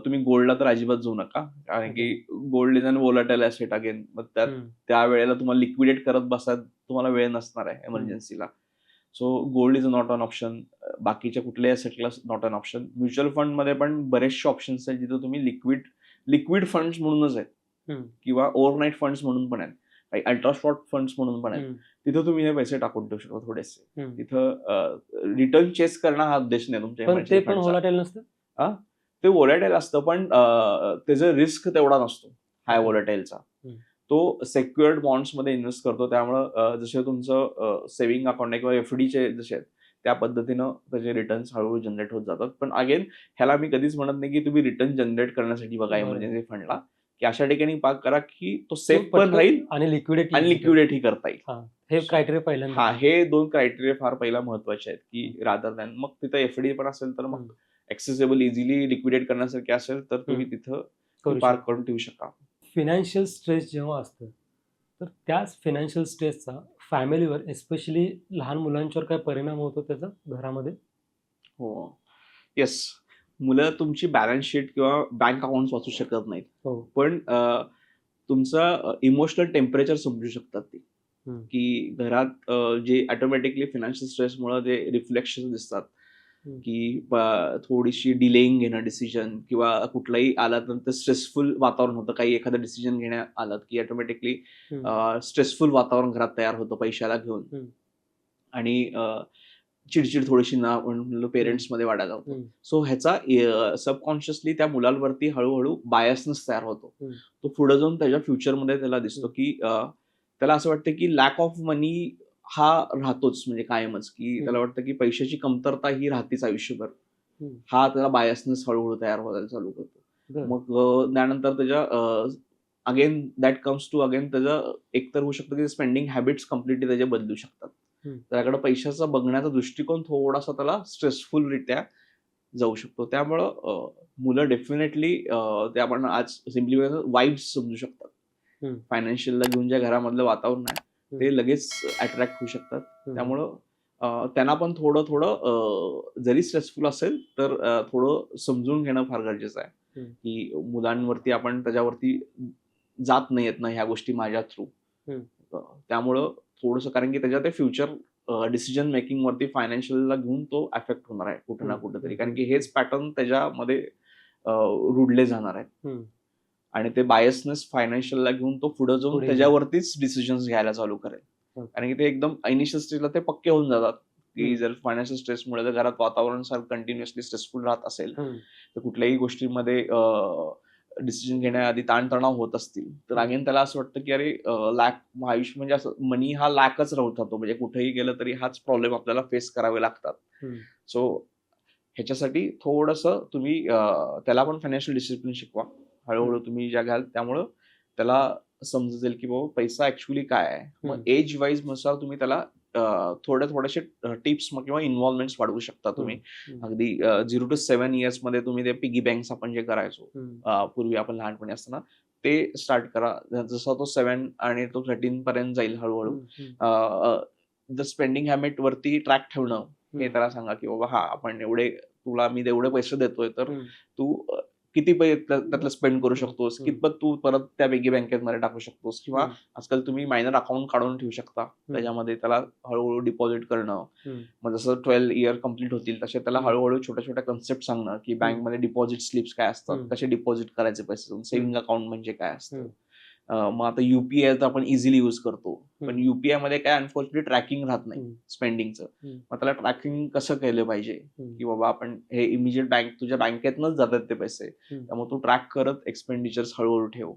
तुम्ही गोल्डला तर अजिबात जाऊ नका, कारण की gold is an volatile asset again. मग त्या वेळेला तुम्हाला लिक्विडेट करत बसा, तुम्हाला वेळ नसणार आहे इमर्जन्सीला. So gold is not an option. बाकीच्या कुठल्याही ॲसेटला not an option. Mutual fund मध्ये पण बरेचसे ऑप्शन्स आहेत जिथे तुम्ही लिक्विड फंड्स म्हणूनच आहेत, किंवा ओव्हरनाईट फंड्स म्हणून पण आहेत, काही अल्ट्रा शॉर्ट फंड्स म्हणून पण आहेत. तिथं तुम्ही हे पैसे टाकून ठेवू शकता थोडेसे. तिथं रिटर्न चेस करणं हा उद्देश नाही तुमच्या. ते पण व्होलाटाईल नसतं. ते व्होलाटाईल असतं, पण त्याचा रिस्क तेवढा नसतो हाय व्होलाटाईलचा. तो सेक्युअर्ड बॉन्ड्स मध्ये इन्व्हेस्ट करतो. त्यामुळं जसे तुमचं सेव्हिंग अकाउंट आहे किंवा FDचे जसे आहेत त्या पद्धतीनं त्याचे रिटर्न्स हळूहळू जनरेट होत जातात. पण अगेन ह्याला मी कधीच म्हणत नाही की तुम्ही रिटर्न जनरेट करण्यासाठी बघा इमर्जन्सी फंडला, की अशा ठिकाणी पार्क करा की तो सेफ पण राहील आणि लिक्विडेटही करता येईल. हे क्रायटेरिया पहिल्यांदा. हे 2 क्रायटेरिया फार पहिला महत्वाचे आहेत, की रादर दॅन मग तिथं FD पण असेल तर मग ऍक्सेसेबल इझिली लिक्विडेट करण्यासारखे असेल तर तुम्ही तिथं पार्क करून ठेवू शकता. फिनान्शियल स्ट्रेस जेव्हा असतं तर त्याच फिनान्शियल स्ट्रेसचा फॅमिलीवर, एस्पेशली लहान मुलांच्यावर काय परिणाम होतो त्याचा घरामध्ये? हो, येस. मुलं तुमची बॅलन्स शीट किंवा बँक अकाउंट वाचू शकत नाहीत, पण तुमचं इमोशनल टेम्परेचर समजू शकतात ते, की घरात जे ऑटोमॅटिकली फिनान्शियल स्ट्रेसमुळे जे रिफ्लेक्शन दिसतात, की थोडीशी डिलेइंग घेणं डिसिजन, किंवा कुठलाही आला तर ते स्ट्रेसफुल वातावरण होतं. काही एखादं डिसिजन घेण्यात आलं की ऑटोमॅटिकली स्ट्रेसफुल वातावरण घरात तयार होतं पैशाला घेऊन. आणि चिडचिड थोडीशी ना म्हणलं पेरेंट्समध्ये वाढायला होतो. हम्म. सो ह्याचा सबकॉन्शियसली त्या मुलांवरती हळूहळू बायसनेस तयार होतो. तो पुढे जाऊन त्याच्या फ्युचरमध्ये त्याला दिसतो की त्याला असं वाटतं की लॅक ऑफ मनी हा राहतोच म्हणजे कायमच, की त्याला वाटतं की पैशाची कमतरता ही राहतेच आयुष्यभर. हा त्याला बायसनेस हळूहळू तयार व्हायला चालू करतो. मग त्यानंतर त्याच्या again that comes to again त्याचं एकतर होऊ शकतं की स्पेंडिंग हॅबिट्स कम्प्लिटली त्याचे बदलू शकतात. त्याकडे पैशाचा बघण्याचा दृष्टिकोन थोडासा त्याला स्ट्रेसफुलरित्या जाऊ शकतो. त्यामुळं मुलं डेफिनेटली ते आपण आज सिम्पली वाईब्स समजू शकतात. फायनान्शियलला घेऊन ज्या घरामधलं वातावरण आहे ते लगेच अट्रॅक्ट होऊ शकतात. त्यामुळं त्यांना पण थोडं जरी स्ट्रेसफुल असेल तर थोडं समजून घेणं फार गरजेचं आहे की मुलांवरती आपण त्याच्यावरती जात नाहीयेत ना ह्या गोष्टी माझ्या थ्रू. त्यामुळं थोडंसं, कारण की त्याच्या ते फ्युचर डिसिजन मेकिंग वरती फायनान्शियलला घेऊन तो अफेक्ट होणार आहे कुठे ना कुठेतरी, कारण की हेच पॅटर्न त्याच्यामध्ये रुढले जाणार आहेत आणि ते बायसनेस फायनान्शियलला घेऊन तो पुढे जाऊन त्याच्यावरतीच डिसिजन्स घ्यायला चालू करेल. कारण की ते एकदम इनिशियल स्टेजला ते पक्के होऊन जातात की जर फायनान्शियल स्ट्रेसमुळे जर घरात वातावरण कंटिन्युअसली स्ट्रेसफुल राहत असेल तर कुठल्याही गोष्टीमध्ये डिसिजन घेण्याआधी ताणतणाव होत असतील तर अगेन त्याला असं वाटतं की अरे लॅक आयुष्य म्हणजे असं मनी हा लॅकच राहत होतो, म्हणजे कुठेही गेलं तरी हाच प्रॉब्लेम आपल्याला फेस करावे लागतात. सो ह्याच्यासाठी थोडंसं तुम्ही त्याला पण फायनान्शियल डिसिप्लिन शिकवा हळूहळू तुम्ही ज्या घ्याल, त्यामुळं त्याला समजेल की बाबा पैसा ऍक्च्युली काय आहे. मग एज वाईज नुसार तुम्ही त्याला थोडेसे टिप्स किंवा इन्व्हॉल्वमेंट्स वाढवू शकता तुम्ही. अगदी 0 to 7 years मध्ये तुम्ही ते पिगी बँक्स आपण जे करायचो पूर्वी आपण लहानपणी असताना ते स्टार्ट करा. जसा तो 7 आणि तो 13 पर्यंत जाईल हळूहळू. द स्पेंडिंग हॅबिट वरती ट्रॅक ठेवणं हे त्याला सांगा की बाबा हा आपण तुला मी एवढे पैसे देतोय तर तू किती पैसे त्यातलं स्पेंड करू शकतोस, कितपत तू परत त्या पिगी बँकेमध्ये टाकू शकतोस, किंवा आजकाल तुम्ही मायनर अकाउंट काढून ठेवू शकता त्याच्यामध्ये त्याला हळूहळू डिपॉझिट करणं. मग जसं 12 year कंप्लीट होतील तसे त्याला हळूहळू छोट्या छोट्या कन्सेप्ट सांगणं की बँकमध्ये डिपॉझिट स्लिप्स काय असतात, कसे डिपॉझिट करायचे पैसे, सेव्हिंग अकाउंट म्हणजे काय असतं. मग आता युपीआय तर आपण इझिली युज करतो, पण युपीआय मध्ये काय अनफॉर्च्युनेटली ट्रॅकिंग राहत नाही स्पेंडिंगचं. मग त्याला ट्रॅकिंग कसं केलं पाहिजे की बाबा आपण हे इमिजिएट तुझ्या बँकेतनच जातात ते पैसे, त्यामुळे तू ट्रॅक करत एक्सपेंडिचर्स हळूहळू ठेव.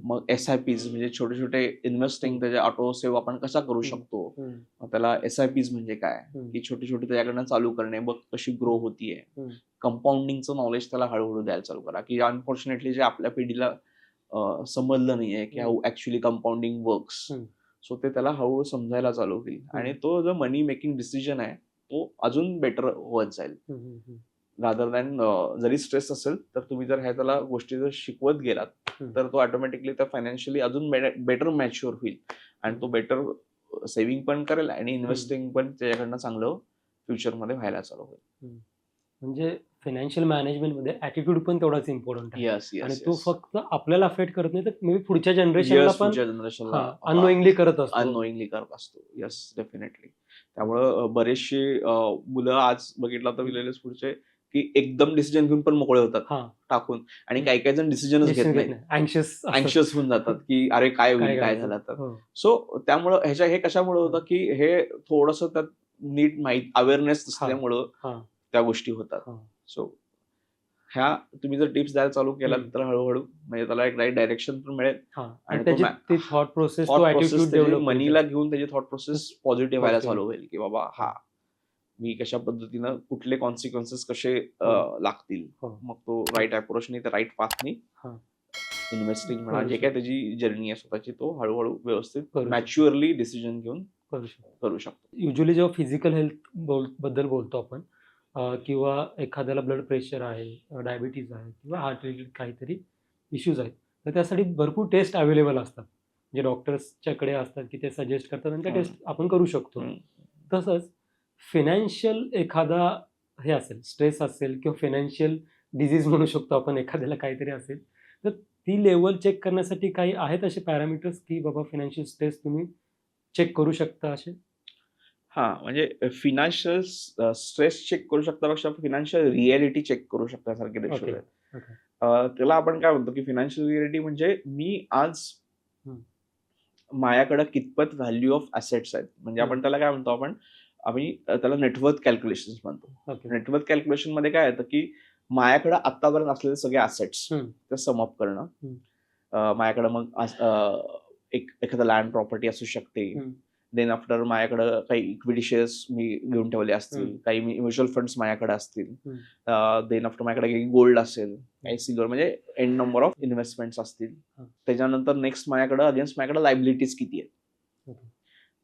मग SIPs म्हणजे छोटे छोटे इन्व्हेस्टिंग त्याच्या ऑटो सेव्ह आपण कसा करू शकतो. मग त्याला SIPs म्हणजे काय की छोटी छोटी त्याच्याकडनं चालू करणे, बघ कशी ग्रो होतीये. कंपाऊंडिंगचं नॉलेज त्याला हळूहळू द्यायला चालू करा की अनफॉर्च्युनेटली जे आपल्या पिढीला समजलं नाहीये की how actually compounding works. So ते त्याला हळूहळू समजायला चालू होईल आणि तो जो मनी मेकिंग डिसिजन आहे तो अजून बेटर होत जाईल. रादर दॅन जरी स्ट्रेस असेल तर तुम्ही जर ह्या त्याला गोष्टी जर शिकवत गेलात तर तो ऑटोमॅटिकली त्या फायनान्शियली अजून बेटर मॅच्युअर होईल आणि तो बेटर सेव्हिंग पण करेल आणि इन्व्हेस्टिंग पण त्याच्याकडनं चांगलं फ्युचरमध्ये व्हायला चालू होईल. म्हणजे फायनान्शियल मॅनेजमेंटमध्ये ॲटिट्यूड पण तेवढाच इम्पॉर्टंट आहे. येस आणि तो फक्त आपल्याला अफेक्ट करत नाही तर मे बी पुढच्या जनरेशनला पण अननोइंगली करत असतो. Yes, definitely. त्यामुळं बरेचसे मुलं आज बघितलं तर विलेलेच पुढचे की एकदम डिसिजन घेऊन पण मोकळे होतात टाकून, आणि काही काही जण डिसिजनच घेत नाही, अँशियस होऊन जातात की अरे काय होईल काय झालं तर. सो त्यामुळं हे कशामुळे होतं की हे थोडंसं त्यात नीट माहिती अवेअरनेस असल्यामुळं त्या गोष्टी होतात. सो ह्या तुम्ही जर टिप्स द्यायला चालू केलात तर हळूहळू म्हणजे त्याला एक राईट डायरेक्शन पण मिळेल आणि त्याची थॉट प्रोसेस मनीला घेऊन त्याची थॉट प्रोसेस पॉझिटिव्ह व्हायला चालू होईल की बाबा मी कशा पद्धतीनं कुठले कॉन्सिक्वेन्सेस कसे लागतील, मग तो राईट अप्रोचनी त्या राईट पाथनी इन्व्हेस्टिंग म्हणा जे काय त्याची जर्नी आहे स्वतःची तो हळूहळू व्यवस्थित मॅच्युअरली डिसिजन घेऊन करू शकतो. युजली जेव्हा फिजिकल हेल्थ बद्दल बोलतो आपण किंवा एखाद्याला ब्लड प्रेशर आहे, डायबिटीज आहे किंवा हार्ट रिलेटेड काहीतरी इश्यूज आहेत तर त्यासाठी भरपूर टेस्ट अवेलेबल असतात जे डॉक्टर्सच्याकडे असतात की ते सजेस्ट करतात आणि त्या टेस्ट आपण करू शकतो. तसंच फायनान्शियल एखादा हे असेल स्ट्रेस असेल किंवा फायनान्शियल डिझीज म्हणू शकतो आपण, एखाद्याला काहीतरी असेल तर ती लेवल चेक करण्यासाठी काही आहेत असे पॅरामीटर्स की बाबा फायनान्शियल स्ट्रेस तुम्ही चेक करू शकता असे? म्हणजे फिनान्शियल स्ट्रेस चेक करू शकता पेक्षा फिनान्शियल रियालिटी चेक करू शकता सारखे रेशो आहेत. त्याला आपण काय म्हणतो की फिनान्शियल रियालिटी म्हणजे मी आज माझ्याकडे कितपत व्हॅल्यू ऑफ ऍसेट्स आहेत, म्हणजे आपण त्याला काय म्हणतो आपण आम्ही त्याला नेटवर्थ कॅल्क्युलेशन म्हणतो. ओके. नेटवर्थ कॅल्क्युलेशन मध्ये काय येतं की माझ्याकडे आतापर्यंत असलेले सगळे ॲसेट्स हम्म. ते समअप करणं. हम्म. माझ्याकडे मग एखादा लँड प्रॉपर्टी असू शकते. हम्म. देन आफ्टर माझ्याकडे काही इक्विटी शेअर्स मी घेऊन ठेवले असतील, हम्म. काही म्युच्युअल फंड्स माझ्याकडे असतील, हम्म. देन आफ्टर माझ्याकडे काही गोल्ड असेल, काही सिल्वर, म्हणजे एन नंबर ऑफ इन्व्हेस्टमेंट्स असतील. हा. त्याच्यानंतर नेक्स्ट माझ्याकडे लायबिलिटीज किती आहेत. ओके.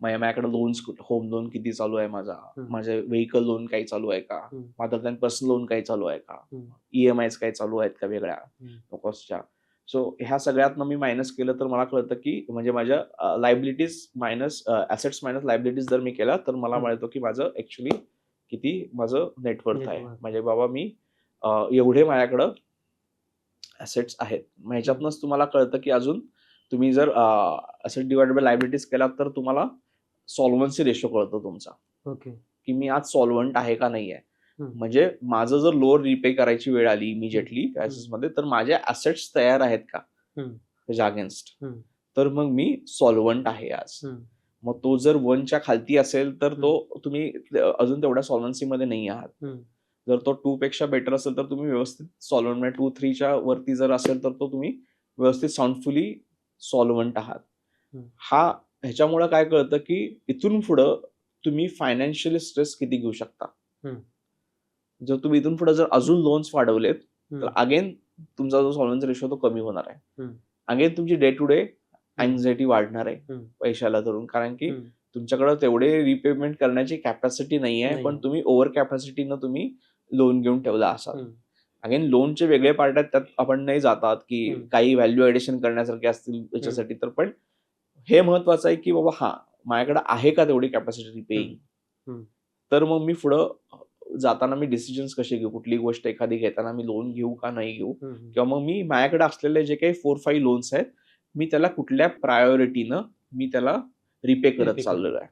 माझ्याकडे लोन्स, होम लोन किती चालू आहे माझा, हम्म. माझे व्हेकल लोन काही चालू आहे का, हम्म. मदर दॅन पर्सनल लोन काही चालू आहे का, हम्म. EMIs काही चालू आहेत का वेगळ्या लोकॉसच्या. सो ह्या सगळ्यातनं मी मायनस केलं तर मला कळतं की म्हणजे माझ्या liabilities minus assets minus liabilities जर मी केला तर मला मिळतो की माझं ऍक्च्युली किती माझं नेटवर्थ आहे. म्हणजे बाबा मी एवढे माझ्याकडं ॲसेट्स आहेत. मग ह्याच्यातनंच तुम्हाला कळतं की अजून तुम्ही जर ॲसेट डिवाइडेड बाय लायबिलिटीज केला तर तुम्हाला सॉल्व्हन्सी रेशो कळतो तुमचा. ओके. की मी आज सॉल्व्हंट आहे का नाही आहे. हम्म. म्हणजे माझं जर लोन रिपे करायची वेळ आली इमिजिएटली मध्ये तर माझे ॲसेट्स तयार आहेत का त्याच्या अगेन्स्ट, तर मग मी सॉल्व्हंट आहे आज. मग तो जर 1च्या खालती असेल तर तो तुम्ही अजून तेवढ्या सॉल्व्हन्सी मध्ये नाही आहात. जर तो 2 पेक्षा बेटर असेल तर तुम्ही व्यवस्थित सॉल्व्हंट, म्हणजे 2-3च्या वरती जर असेल तर तो तुम्ही व्यवस्थित साऊंडफुली सॉल्व्हंट आहात. ह्याच्यामुळे काय कळतं की इथून पुढं तुम्ही फायनान्शियली स्ट्रेस किती घेऊ शकता. जर तुम्ही इथून पुढे जर अजून लोन्स वाढवलेत तर अगेन तुमचा जो सॉल्व्हन्सी रेशो तो कमी होणार आहे. अगेन तुमची डे टू डे अँझायटी वाढणार आहे पैशाला धरून, कारण की तुमच्याकडे तेवढे रिपेमेंट करण्याची कॅपॅसिटी नाही आहे, पण तुम्ही ओव्हर कॅपॅसिटीनं तुम्ही लोन घेऊन ठेवला असाल. अगेन लोनचे वेगळे पार्ट आहेत, त्यात आपण नाही जातात की काही व्हॅल्यू ऍडिशन करण्यासारखे असतील त्याच्यासाठी. तर पण हे महत्वाचं आहे की बाबा माझ्याकडे आहे का तेवढी कॅपॅसिटी रिपेइंग. तर मग मी पुढं जाताना मी डिसिजन्स कसे घेऊ, कुठली गोष्ट एखादी घेताना मी लोन घेऊ का नाही घेऊ, किंवा मग मी माझ्याकडे असलेले जे काही 4-5 लोन्स आहेत मी त्याला कुठल्या प्रायोरिटीनं मी त्याला रिपे करत चाललेलो आहे.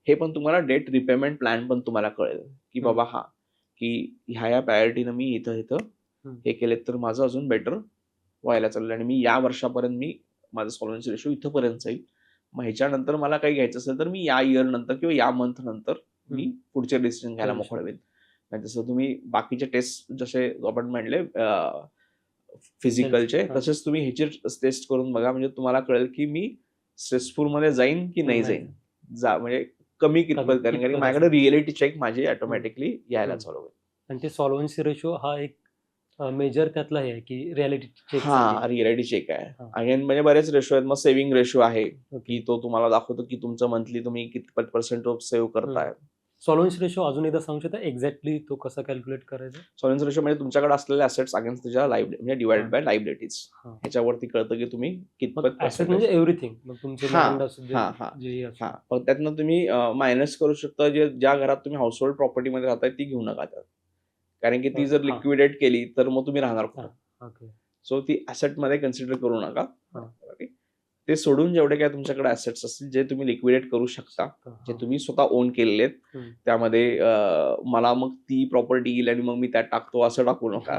हे पण तुम्हाला डेट रिपेमेंट प्लॅन पण तुम्हाला कळेल की बाबा की ह्या प्रायोरिटीनं मी इथं हे केले तर माझं अजून बेटर व्हायला चाललं आणि मी या वर्षापर्यंत मी माझं सॉल्व्हन्सी रेशो इथंपर्यंत जाईल. मग ह्याच्यानंतर मला काही घ्यायचं असेल तर मी या इयर नंतर किंवा या मंथ नंतर मी पुढचे डिसिजन घ्यायला मोकळं होईल. जसं तुम्ही बाकीचे टेस्ट जसे आपण म्हणले फिजिकलचे, तसेच तुम्ही ह्याचे टेस्ट करून बघा. म्हणजे तुम्हाला कळेल की मी स्ट्रेसफुल मध्ये जाईन की नाही जाईन, म्हणजे कमी कितपत करेन, कारण माझ्याकडे रिअलिटी चेक माझे ऑटोमॅटिकली यायला चालू होईल. आणि ते सॉल्व्हन्सी रेशो हा एक मेजर त्यातला आहे की रिअलिटी चेक. रिअलिटी चेक आहे. अगेन म्हणजे बरेच रेशो आहेत. मग सेव्हिंग रेशो आहे की तो तुम्हाला दाखवतो की तुमचं मंथली तुम्ही कितपत पर्सेंट ऑफ सेव्ह करताय. सॉल्व्हन्सी रेशो अजून एकदा सांगू शकता एक्झॅक्टली तो कसा कॅल्क्युलेट करायचा. सॉल्व्हन्सी रेशो म्हणजे तुमच्याकडे असलेले ॲसेट्स अगेन्स्ट त्याच्या म्हणजे डिवाइडेड बाय लायबिलिटीज. ह्याच्यावरती कळतं की तुम्ही कितपत म्हणजे एव्हरीथिंग. पण त्यातनं तुम्ही मायनस करू शकता. ज्या घरात तुम्ही हाऊसहोल्ड प्रॉपर्टीमध्ये राहताय ती घेऊ नका त्यात, कारण की ती जर लिक्विडेट केली तर मग तुम्ही राहणार कुठं. सो ती ऍसेट मध्ये कन्सिडर करू नका. ते सोडून जेवढे काय तुमच्याकडे ऍसेट्स असतील जे तुम्ही लिक्विडेट करू शकता, जे तुम्ही स्वतः ओन केलेले आहेत, त्यामध्ये मला मग ती प्रॉपर्टी येईल आणि मग मी त्यात टाकतो असं टाकू नका.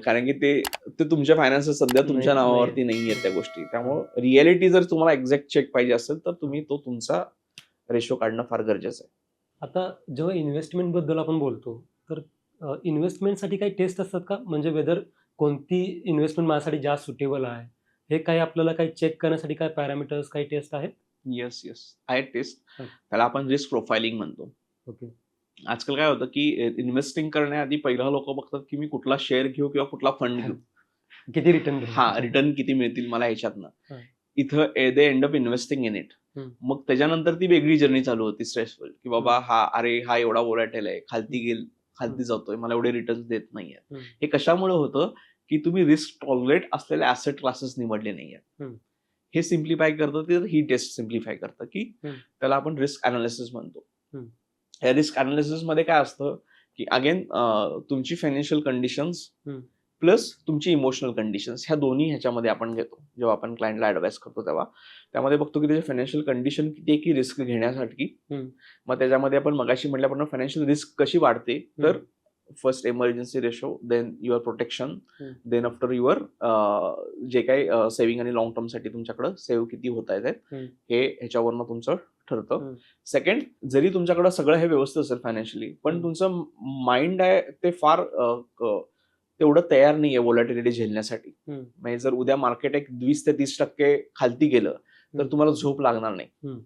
कारण की ते तुमच्या फायनान्सेस सध्या तुमच्या नावावरती नाही आहेत त्या गोष्टी. त्यामुळे रिअलिटी जर तुम्हाला एक्झॅक्ट चेक पाहिजे असेल तर तुम्ही तो तुमचा रेशो काढणं फार गरजेचं आहे. आता जेव्हा इन्व्हेस्टमेंट बद्दल आपण बोलतो तर इन्व्हेस्टमेंटसाठी काही टेस्ट असतात का, म्हणजे वेदर कोणती इन्व्हेस्टमेंट माझ्यासाठी जास्त सुटेबल आहे, हे काही आपल्याला काही चेक करण्यासाठी काय पॅरामीटर्स काही टेस्ट आहेत? येस आहेत टेस्ट. त्याला आपण रिस्क प्रोफाइलिंग म्हणतो. ओके. आजकाल काय होतं की इन्व्हेस्टिंग करण्याआधी पहिला लोक बघतात की मी कुठला शेअर घेऊ किंवा कुठला फंड घेऊ, किती रिटर्न रिटर्न किती मिळतील मला ह्याच्यातनं. इथं they end up investing in it. मग त्याच्यानंतर ती वेगळी जर्नी चालू होती स्ट्रेसफुल, की बाबा हा एवढा वोलॅटाईल आहे, खालती जातोय, मला एवढे रिटर्न देत नाहीये. हे कशामुळे होतं की तुम्ही रिस्क टॉलरेट असलेले ऍसेट क्लासेस निवडले नाहीये. हे सिम्प्लिफाय करतं, ही टेस्ट सिम्प्लिफाय करतं की त्याला आपण रिस्क अनालिसिस म्हणतो. या रिस्क अनालिसिस मध्ये काय असतं की अगेन तुमची फायनान्शियल कंडिशन्स प्लस तुमची इमोशनल कंडिशन्स ह्या दोन्ही ह्याच्यामध्ये आपण घेतो. जेव्हा आपण क्लायंटला ऍडवाइस करतो तेव्हा त्यामध्ये बघतो की त्याची फायनान्शियल कंडिशन किती आहे की रिस्क घेण्यासाठी. मग त्याच्यामध्ये आपण मगाशी म्हटल्याप्रमाणे फायनान्शियल रिस्क कशी वाढते, तर first emergency ratio, then your protection, then after your जे काही सेव्हिंग आणि लॉंग टर्म साठी तुमच्याकडे सेव्ह किती होत आहेत हे ह्याच्यावरनं तुमचं ठरतं. हम्म. सेकंड, जरी तुमच्याकडे सगळं हे व्यवस्थित असेल फायनान्शियली, पण हम्म. तुमचं माइंड आहे ते फार तेवढं तयार नाहीये व्होलॅटिलिटी झेलण्यासाठी. हम्म. म्हणजे जर उद्या मार्केट एक 20 ते 30% खालती गेलं तर हम्म. तुम्हाला झोप लागणार नाही. हम्म.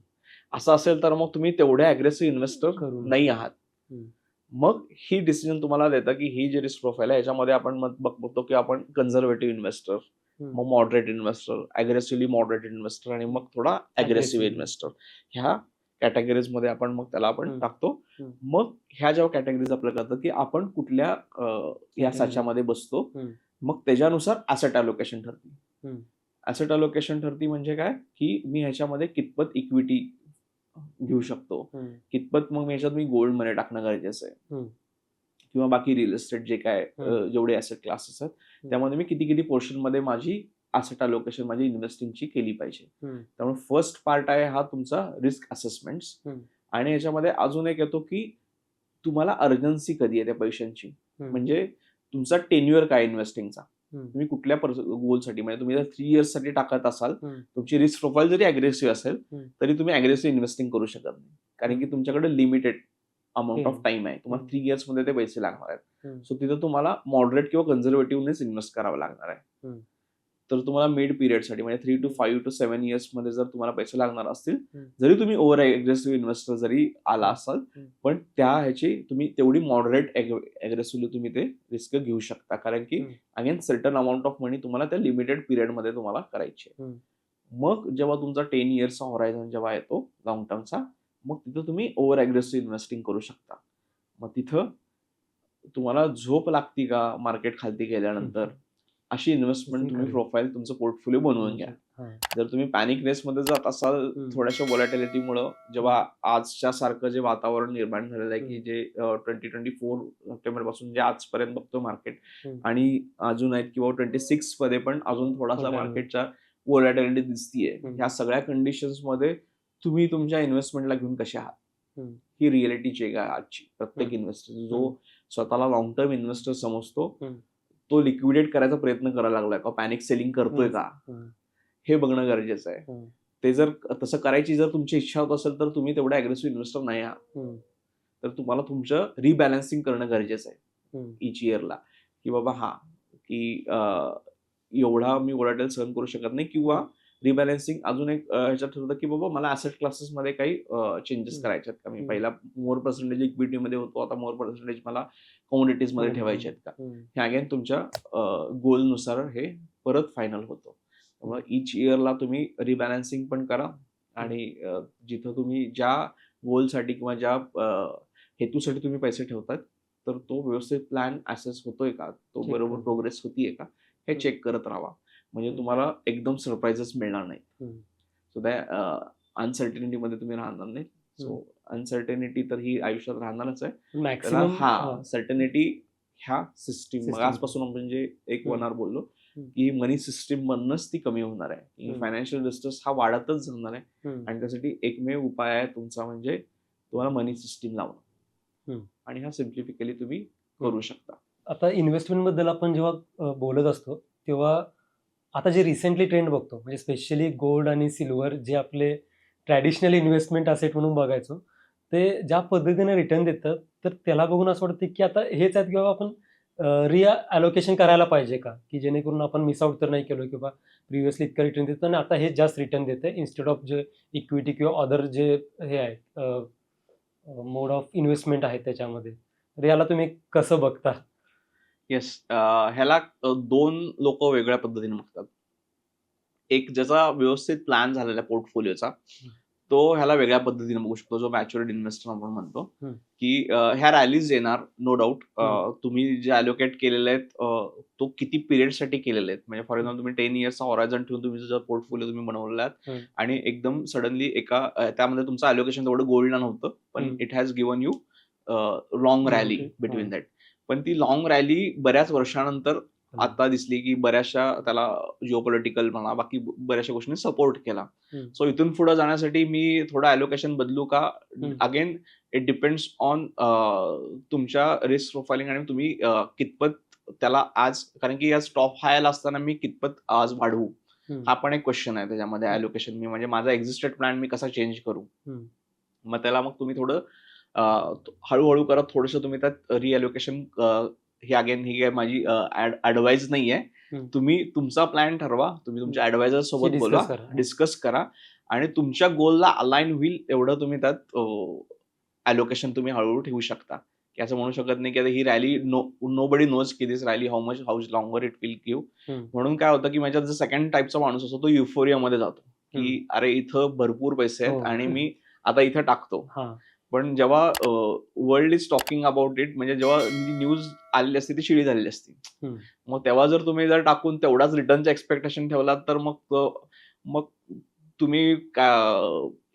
असं असेल तर मग तुम्ही तेवढे अग्रेसिव्ह इन्व्हेस्टर करू नका. नाही आहात. हम्म. मग ही डिसिजन तुम्हाला देतं की ही जी रिस्क प्रोफाईल आहे याच्यामध्ये आपण मग बघतो की आपण कन्झर्वेटिव्ह इन्व्हेस्टर, हम्म. मग moderate investor, aggressively moderate investor आणि मग थोडा अग्रेसिव्ह Aggressive. इन्व्हेस्टर, ह्या कॅटेगरीज मध्ये आपण मग त्याला आपण हम्म. टाकतो. हम्म. मग ह्या जेव्हा कॅटेगरीज आपल्याला कळतं की आपण कुठल्या या Category. साच्यामध्ये बसतो, हम्म. मग त्याच्यानुसार ऍसेट अलोकेशन ठरते. हम्म. ऍसेट अलोकेशन ठरती म्हणजे काय की मी ह्याच्यामध्ये कितपत इक्विटी घेऊ शकतो, हम्म. कितपत मग मी गोल्ड मध्ये टाकणं गरजेचं आहे, हम्म. किंवा बाकी रिअल एस्टेट जे काय जेवढे ऍसेट क्लासेस आहेत त्यामध्ये मी किती किती पोर्शन मध्ये माझी ऍसेट अलोकेशन माझी इन्व्हेस्टिंगची केली पाहिजे. हम्म. त्यामुळे फर्स्ट पार्ट आहे हा तुमचा रिस्क असेसमेंट्स. हम्म. आणि याच्यामध्ये अजून एक येतो की तुम्हाला अर्जन्सी कधी आहे त्या पैशांची, हम्म. म्हणजे तुमचा टेन्युअर काय इन्व्हेस्टिंगचा, हम्म. तुम्ही कुठल्या गोलसाठी, म्हणजे तुम्ही जर 3 इयर्स साठी टाकत असाल, हम्म. तुमची रिस्क प्रोफाईल जरी अग्रेसिव्ह असेल हम्म. तरी तुम्ही अग्रेसिव्ह इन्व्हेस्टिंग करू शकत नाही, कारण की तुमच्याकडे लिमिटेड अमाऊंट ऑफ टाइम आहे. तुम्हाला 3 इयर्स मध्ये ते पैसे लागणार आहेत. हम्म. सो तिथं तुम्हाला मॉडरेट किंवा कन्झर्वेटिव्हनेच इन्व्हेस्ट करावं लागणार आहे. हम्म. तर तुम्हाला मिड पिरियडसाठी म्हणजे 3 to 5 to 7 इयर्स मध्ये जर तुम्हाला पैसे लागणार असतील, हम्म. जरी तुम्ही ओव्हर अग्रेसिव्ह इन्व्हेस्टर जरी आला असाल, हम्म. पण त्या ह्याची तुम्ही तेवढी मॉडरेट अग्रेसिव्हली तुम्ही ते रिस्क घेऊ शकता, कारण की अगेन सर्टन अमाऊंट ऑफ मनी तुम्हाला त्या लिमिटेड पिरियड मध्ये तुम्हाला करायची आहे. मग जेव्हा तुमचा 10 इयर्सचा हॉरायझन जेव्हा येतो लॉंग टर्मचा, मग तिथं तुम्ही ओव्हर अग्रेसिव्ह इन्व्हेस्टिंग करू शकता. मग तिथं तुम्हाला झोप लागती का मार्केट खालती गेल्यानंतर, अशी इन्व्हेस्टमेंट तुम्ही प्रोफाईल तुमचं पोर्टफोलिओ बनवून घ्या. जर तुम्ही पॅनिक रेसमध्ये जात असाल थोड्याशा व्हॉलॅटिलिटीमुळं, जेव्हा आजच्या सारखं जे वातावरण निर्माण झालेलं आहे की जे 2024 सप्टेंबर पासून जे आजपर्यंत बघतो मार्केट, आणि अजून आहेत किंवा 26 मध्ये पण अजून थोडासा मार्केटच्या व्हॉलॅटिलिटी दिसतीये, ह्या सगळ्या कंडिशन्स मध्ये तुम्ही तुमच्या इन्व्हेस्टमेंटला घेऊन कसे आहात, ही रिअलिटी चेक आहे आजची. प्रत्येक इन्व्हेस्टर जो स्वतःला लॉंग टर्म इन्व्हेस्टर समजतो, तो लिक्विडेट करायचा प्रयत्न करायला लागलाय का, पॅनिक सेलिंग करतोय का, हे बघणं गरजेचं आहे. ते जर तसं करायची जर तुमची इच्छा होत असेल तर तुम्ही तेवढा अग्रेसिव्ह इन्व्हेस्टर नाही आहात, तर तुम्हाला तुमचं रिबॅलन्सिंग करणं गरजेचं आहे इच इयरला, की बाबा की एवढा मी व्होलॅटाईल सहन करू शकत नाही, किंवा रिबॅलन्सिंग अजून एक ह्याच्यात ठरतं की बाबा मला ऍसेट क्लासेस मध्ये काही चेंजेस करायचे आहेत का, मी पहिला मोर पर्सेंटेज इक्विटी मध्ये होतो, आता मोर पर्सेंटेज मला कमोडिटीज मध्ये ठेवायचे आहेत का, हे अगेन तुमच्या गोलनुसार हे परत फायनल होतं. त्यामुळे इच इयरला तुम्ही रिबॅलन्सिंग पण करा, आणि जिथं तुम्ही ज्या गोलसाठी किंवा ज्या हेतूसाठी तुम्ही पैसे ठेवतात तर तो व्यवस्थित प्लॅन ऍसेस होतोय का, तो बरोबर प्रोग्रेस होतीये का, हे चेक करत राहा, म्हणजे तुम्हाला एकदम सरप्राइजेस मिळणार नाही. सो त्या अनसर्टिनिटी मध्ये तुम्ही राहणार नाही. सो अनसर्टिनिटी तर ही आयुष्यात राहणारच आहे. मॅक्सिमम सर्टनिटी ह्या सिस्टीम, मग आजपासून आपण जे एक 1 hour बोललो की मनी सिस्टीम मधनच ती कमी होणार आहे. फायनान्शियल डिस्ट्रेस हा वाढतच जाणार आहे, आणि त्यासाठी एकमेव उपाय आहे तुमचा, म्हणजे तुम्हाला मनी सिस्टीम लावणं, आणि हा सिम्प्लिफिकली तुम्ही करू शकता. आता इन्व्हेस्टमेंट बद्दल आपण जेव्हा बोलत असतो तेव्हा आता जे रिसेंटली ट्रेंड बघतो, म्हणजे स्पेशली गोल्ड आणि सिल्वर जे आपले ट्रॅडिशनल इन्व्हेस्टमेंट असेट म्हणून बघायचो, ते ज्या पद्धतीने रिटर्न देतात, तर त्याला बघून असं वाटतं की आता हेच आहेत किंवा आपण रिअलोकेशन करायला पाहिजे का, की जेणेकरून आपण मिस आउट तर नाही केलो, किंवा प्रिव्हियसली इतकं रिटर्न देतं आणि आता हे जास्त रिटर्न देते इन्स्टेड ऑफ जे इक्विटी किंवा अदर जे हे आहेत मोड ऑफ इन्व्हेस्टमेंट आहेत त्याच्यामध्ये. तर याला तुम्ही कसं बघता? येस, ह्याला 2 लोक वेगळ्या पद्धतीने बघतात. एक ज्याचा व्यवस्थित प्लॅन झालेला पोर्टफोलिओचा, तो ह्याला वेगळ्या पद्धतीने बघू शकतो, जो मॅच्युअर्ड इन्व्हेस्टर आपण म्हणतो, की ह्या रॅलीज येणार नो डाऊट. तुम्ही जे अलोकेट केलेले आहेत तो किती पिरियडसाठी केलेले आहेत, म्हणजे फॉर एक्झाम्पल तुम्ही 10 इयर्सचा हॉरायझन ठेवून तुम्ही जो पोर्टफोलिओ तुम्ही बनवलेला आहे, आणि एकदम सडनली एका त्यामध्ये तुमचं अलोकेशन तेवढं गोल्डला नव्हतं, पण it has given you long rally between that. पण ती लॉंग रॅली बऱ्याच वर्षानंतर आता दिसली की बऱ्याचशा त्याला जिओपॉलिटिकल म्हणा बाकी बऱ्याचशा गोष्टींनी सपोर्ट केला. सो इथून पुढे जाण्यासाठी मी थोडं अलोकेशन बदलू का, अगेन इट डिपेंड्स ऑन तुमच्या रिस्क प्रोफाइलिंग, आणि तुम्ही कितपत त्याला आज, कारण की आज टॉप हायला असताना मी कितपत आज वाढवू, हा पण एक क्वेश्चन आहे त्याच्यामध्ये ॲलोकेशन. मी म्हणजे माझा एक्झिस्टेड प्लॅन मी कसा चेंज करू. मग त्याला मग तुम्ही थोडं हळूहळू करत थोडंसं तुम्ही त्यात रिअलोकेशन. ही अगेन ही काय माझी ऍडवाइस नाही आहे. तुम्ही तुमचा प्लॅन ठरवा, तुम्ही तुमच्या ऍडवायझर सोबत बोला, डिस्कस करा आणि तुमच्या गोलला अलाइन होईल एवढं तुम्ही त्यात ॲलोकेशन तुम्ही हळूहळू ठेवू शकता. की असं म्हणू शकत नाही की आता ही रॅली नो बडी नोज की this rally how longer it will give. म्हणून काय होतं की माझ्या जो सेकंड टाईपचा माणूस असतो तो युफोरियामध्ये जातो की अरे इथं भरपूर पैसे आहेत आणि मी आता इथं टाकतो. पण जेव्हा world is talking about it, म्हणजे जेव्हा न्यूज आलेली असते ती शिळी झालेली असते, मग तेव्हा जर तुम्ही जर टाकून तेवढाच रिटर्नचं एक्सपेक्टेशन ठेवलात तर मग तुम्ही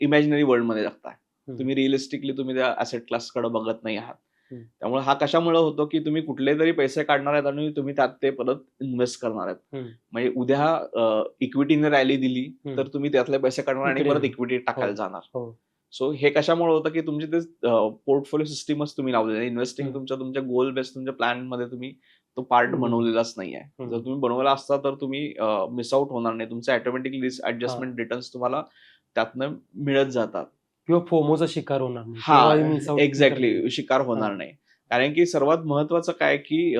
इमॅजिनरी वर्ल्डमध्ये जगताय. तुम्ही रिअलिस्टिकली तुम्ही त्या ऍसेट क्लासकडे बघत नाही आहात. त्यामुळे हा कशामुळे होतो की तुम्ही कुठले तरी पैसे काढणार आहेत आणि तुम्ही त्यात ते परत इन्व्हेस्ट करणार आहेत. म्हणजे उद्या इक्विटीने रॅली दिली तर तुम्ही त्यातले पैसे काढणार आणि परत इक्विटी टाकायला जाणार. सो हे कशामुळे होतं की तुमची ते पोर्टफोलिओ सिस्टीमच तुम्ही लावलेली, इन्व्हेस्टिंग तुमच्या गोल बेस्ड तुमच्या प्लॅन मध्ये तुम्ही तो पार्ट बनवलेलाच नाहीये. जर तुम्ही बनवला असता तर तुम्ही मिस आउट होणार नाही. तुमचे ऑटोमॅटिकली रिस्क ऍडजस्टमेंट रिटर्न्स तुम्हाला त्यातनं मिळत जातात किंवा फोमोचा शिकार होणार नाही. हा एक्झॅक्टली, शिकार होणार नाही. कारण की सर्वात महत्वाचं काय की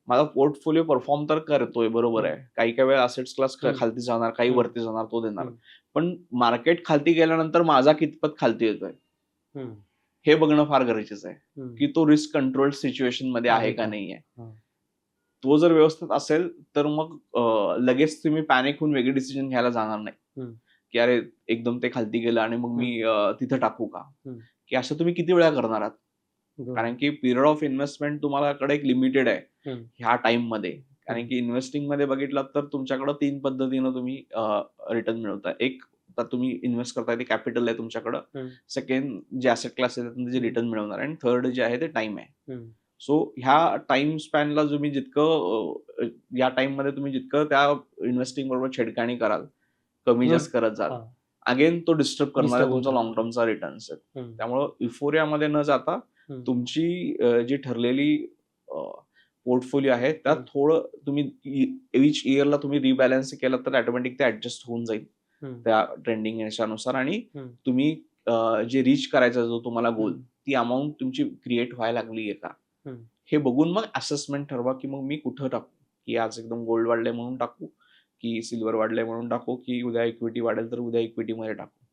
माझा पोर्टफोलिओ परफॉर्म तर करतोय, बरोबर आहे. काही वेळा असेट्स क्लास खालती जाणार, काही वरती जाणार, तो देणार. पण मार्केट खालती गेल्यानंतर माझा कितपत खालती येतोय हे बघणं फार गरजेचं आहे की तो रिस्क कंट्रोल सिच्युएशन मध्ये आहे का नाहीये. तो जर व्यवस्थित असेल तर मग लगेच तुम्ही पॅनिक होऊन वेगळी डिसिजन घ्यायला जाणार नाही की अरे एकदम ते खालती गेलं आणि मग मी तिथं टाकू का, की असं तुम्ही किती वेळा करणार आहात. कारण की पिरियड ऑफ इन्व्हेस्टमेंट तुम्हालाकडे एक लिमिटेड आहे ह्या टाइम मध्ये. कारण की इन्व्हेस्टिंग मध्ये बघितलं तर तुमच्याकडे 3 पद्धतीनं तुम्ही रिटर्न मिळवता. एक तर तुम्ही इन्व्हेस्ट करताय ते कॅपिटल आहे तुमच्याकडं, सेकंड जे ऍसेट क्लास आहे त्यातून जे रिटर्न मिळवणार, आणि थर्ड जे आहे ते टाइम आहे. सो ह्या टाइम स्पॅनला तुम्ही जितकं या टाइम मध्ये तुम्ही जितकं त्या इन्व्हेस्टिंग बरोबर छेडखाणी कराल, कमी जास्त करत जाल, अगेन तो डिस्टर्ब करणार आहे तुमचा लॉंग टर्मचा रिटर्न्स. त्यामुळे इफोरियामध्ये न जाता तुमची जी ठरलेली पोर्टफोलिओ आहे त्यात थोडं तुम्ही इच इयरला तुम्ही रिबॅलन्स केलं तर ऑटोमॅटिक ते ऍडजस्ट होऊन जाईल त्या ट्रेंडिंग याच्यानुसार. आणि तुम्ही जे रीच करायचा जो तुम्हाला गोल, ती अमाऊंट तुमची क्रिएट व्हायला लागली आहे का हे बघून मग असेसमेंट ठरवा की मग मी कुठं टाकू, की आज एकदम गोल्ड वाढलंय म्हणून टाकू, की सिल्वर वाढलंय म्हणून टाकू, की उद्या इक्विटी वाढेल तर उद्या इक्विटीमध्ये टाकू.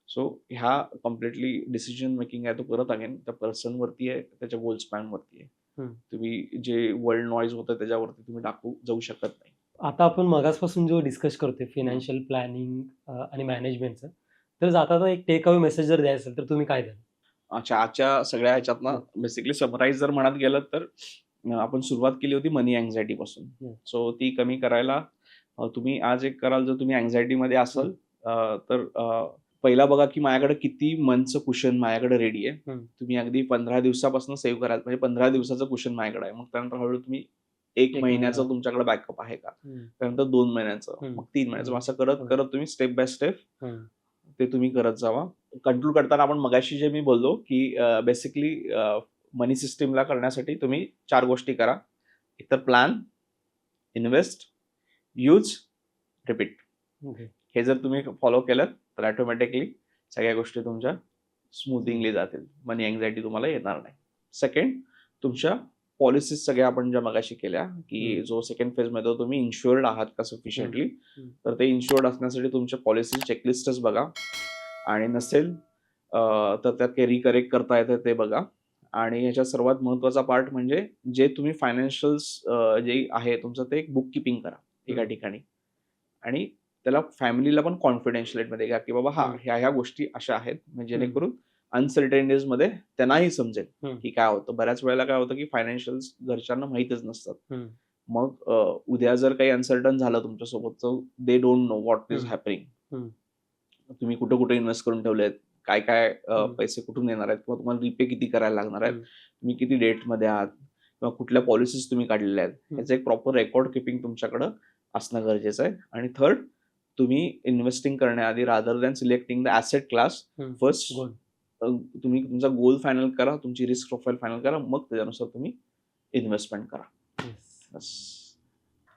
सो ह्या कम्प्लिटली डिसिजन मेकिंग आहे तो परत अगेन त्या पर्सन वरती आहे, त्याच्या गोल स्पॅन वरती आहे. तुम्ही जे वर्ल्ड नॉईज होतं त्याच्यावरती तुम्ही टाकू जाऊ शकत नाही. आता आपण मगासपासून जो डिस्कस करतोय फायनान्शियल प्लॅनिंग आणि मॅनेजमेंटचं, तर जाता एक टेक अवे मेसेज जर द्यायचं असेल तर तुम्ही काय द्याल? अच्छा, आजच्या सगळ्या ह्याच्यातनं बेसिकली समराईज जर म्हणत गेलं तर आपण सुरुवात केली होती मनी अँझायटी पासून. सो ती कमी करायला तुम्ही आज एक कराल. जर तुम्ही अँझायटी मध्ये असाल तर पहिला बघा की माझ्याकडे किती मंथचं कुशन माझ्याकडे रेडी आहे. तुम्ही अगदी 15 दिवसापासून सेव्ह कराल, म्हणजे 15 दिवसाचं कुशन माझ्याकडे आहे. मग त्यानंतर हळूहळू तुम्ही 1 महिन्याचं तुमच्याकडे बॅकअप आहे का, त्यानंतर 2 महिन्याचं, मग 3 महिन्याचं, असं करत करत तुम्ही स्टेप बाय स्टेप ते तुम्ही करत जावा. कंट्रोल करताना आपण मगाशी जे मी बोललो की बेसिकली मनी सिस्टीमला करण्यासाठी तुम्ही 4 गोष्टी करा. एकतर प्लॅन, इन्व्हेस्ट, यूज, रिपीट. हे जर तुम्ही फॉलो केलं तर ऑटोमॅटिकली सगळ्या गोष्टी तुमच्या स्मूथिंगली जातील. मनी अँझायटी तुम्हाला येणार नाही. सेकंड, तुमच्या पॉलिसीज सगळ्या आपण ज्या मगाशी केल्या की जो सेकंड फेज मध्ये तुम्ही इन्शुअर्ड आहात का सफिशियंटली, तर ते इन्शुअर्ड असण्यासाठी तुमच्या पॉलिसी चेकलिस्टच बघा, आणि नसेल तर त्यात काही रिकरेक्ट करता येतं ते बघा. आणि ह्याच्यात सर्वात महत्वाचा पार्ट म्हणजे जे तुम्ही फायनान्शियल्स जे आहे तुमचं ते एक बुक किपिंग करा एका ठिकाणी, आणि त्याला फॅमिलीला पण कॉन्फिडेन्शियल मध्ये घ्या की बाबा ह्या गोष्टी अशा आहेत, म्हणजे जेणेकरून अनसर्टेनिटीज मध्ये त्यांनाही समजेल की काय होतं. बऱ्याच वेळेला काय होतं की फायनान्शियल्स घरच्यांना माहितच नसतात. मग उद्या जर काही अनसर्टन झालं तुमच्यासोबत, they don't know what is happening. तुम्ही कुठे कुठे इन्व्हेस्ट करून ठेवलेत, काय काय पैसे कुठून येणार आहेत, किंवा तुम्हाला रिपे किती करायला लागणार आहेत, तुम्ही किती डेट मध्ये आहात, किंवा कुठल्या पॉलिसीज तुम्ही काढलेल्या आहेत, याचं एक प्रॉपर रेकॉर्ड किपिंग तुमच्याकडे असणं गरजेचं आहे. आणि थर्ड, तुम्ही इन्व्हेस्टिंग करण्याआधी rather than selecting the asset class first, तुम्ही तुमचा गोल फायनल करा, तुमची रिस्क प्रोफाईल फायनल करा, मग त्याच्यानुसार तुम्ही इन्व्हेस्टमेंट करा.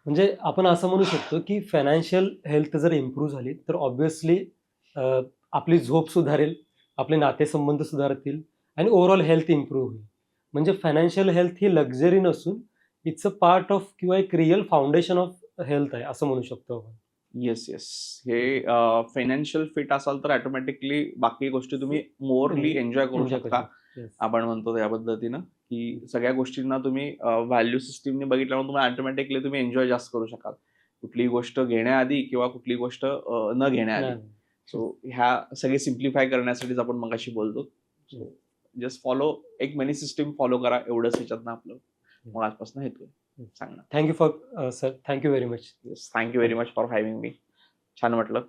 म्हणजे आपण असं म्हणू शकतो की फायनान्शियल हेल्थ जर इम्प्रूव्ह झाली तर ऑब्व्हियसली आपली झोप सुधारेल, आपले नातेसंबंध सुधारतील आणि ओव्हरऑल हेल्थ इम्प्रूव्ह होईल. म्हणजे फायनान्शियल हेल्थ ही लक्झरी नसून इट्स अ पार्ट ऑफ किंवा एक रिअल फाउंडेशन ऑफ हेल्थ आहे असं म्हणू शकतो आपण. Yes yes. हे फायनान्शियल फिट असाल तर ऑटोमॅटिकली बाकी गोष्टी तुम्ही मोरली एन्जॉय करू एन्जॉय शकता. Yes. आपण म्हणतो त्या पद्धतीनं की सगळ्या गोष्टींना तुम्ही व्हॅल्यू सिस्टीमने बघितल्यामुळे तुम्ही ऑटोमॅटिकली तुम्ही एन्जॉय जास्त करू शकाल. कुठलीही गोष्ट घेण्याआधी किंवा कुठली गोष्ट न घेण्याआधी. नाही. सो ह्या सगळे सिम्प्लिफाय करण्यासाठीच आपण मगाशी बोलतो. सो जस्ट फॉलो एक मनी सिस्टीम फॉलो करा एवढंच ह्याच्यातनं आपलं मुळातपासून हेतू सांगणं. Thank you for sir, thank you very much. Yes, thank you very much for having me. छान वाटलं.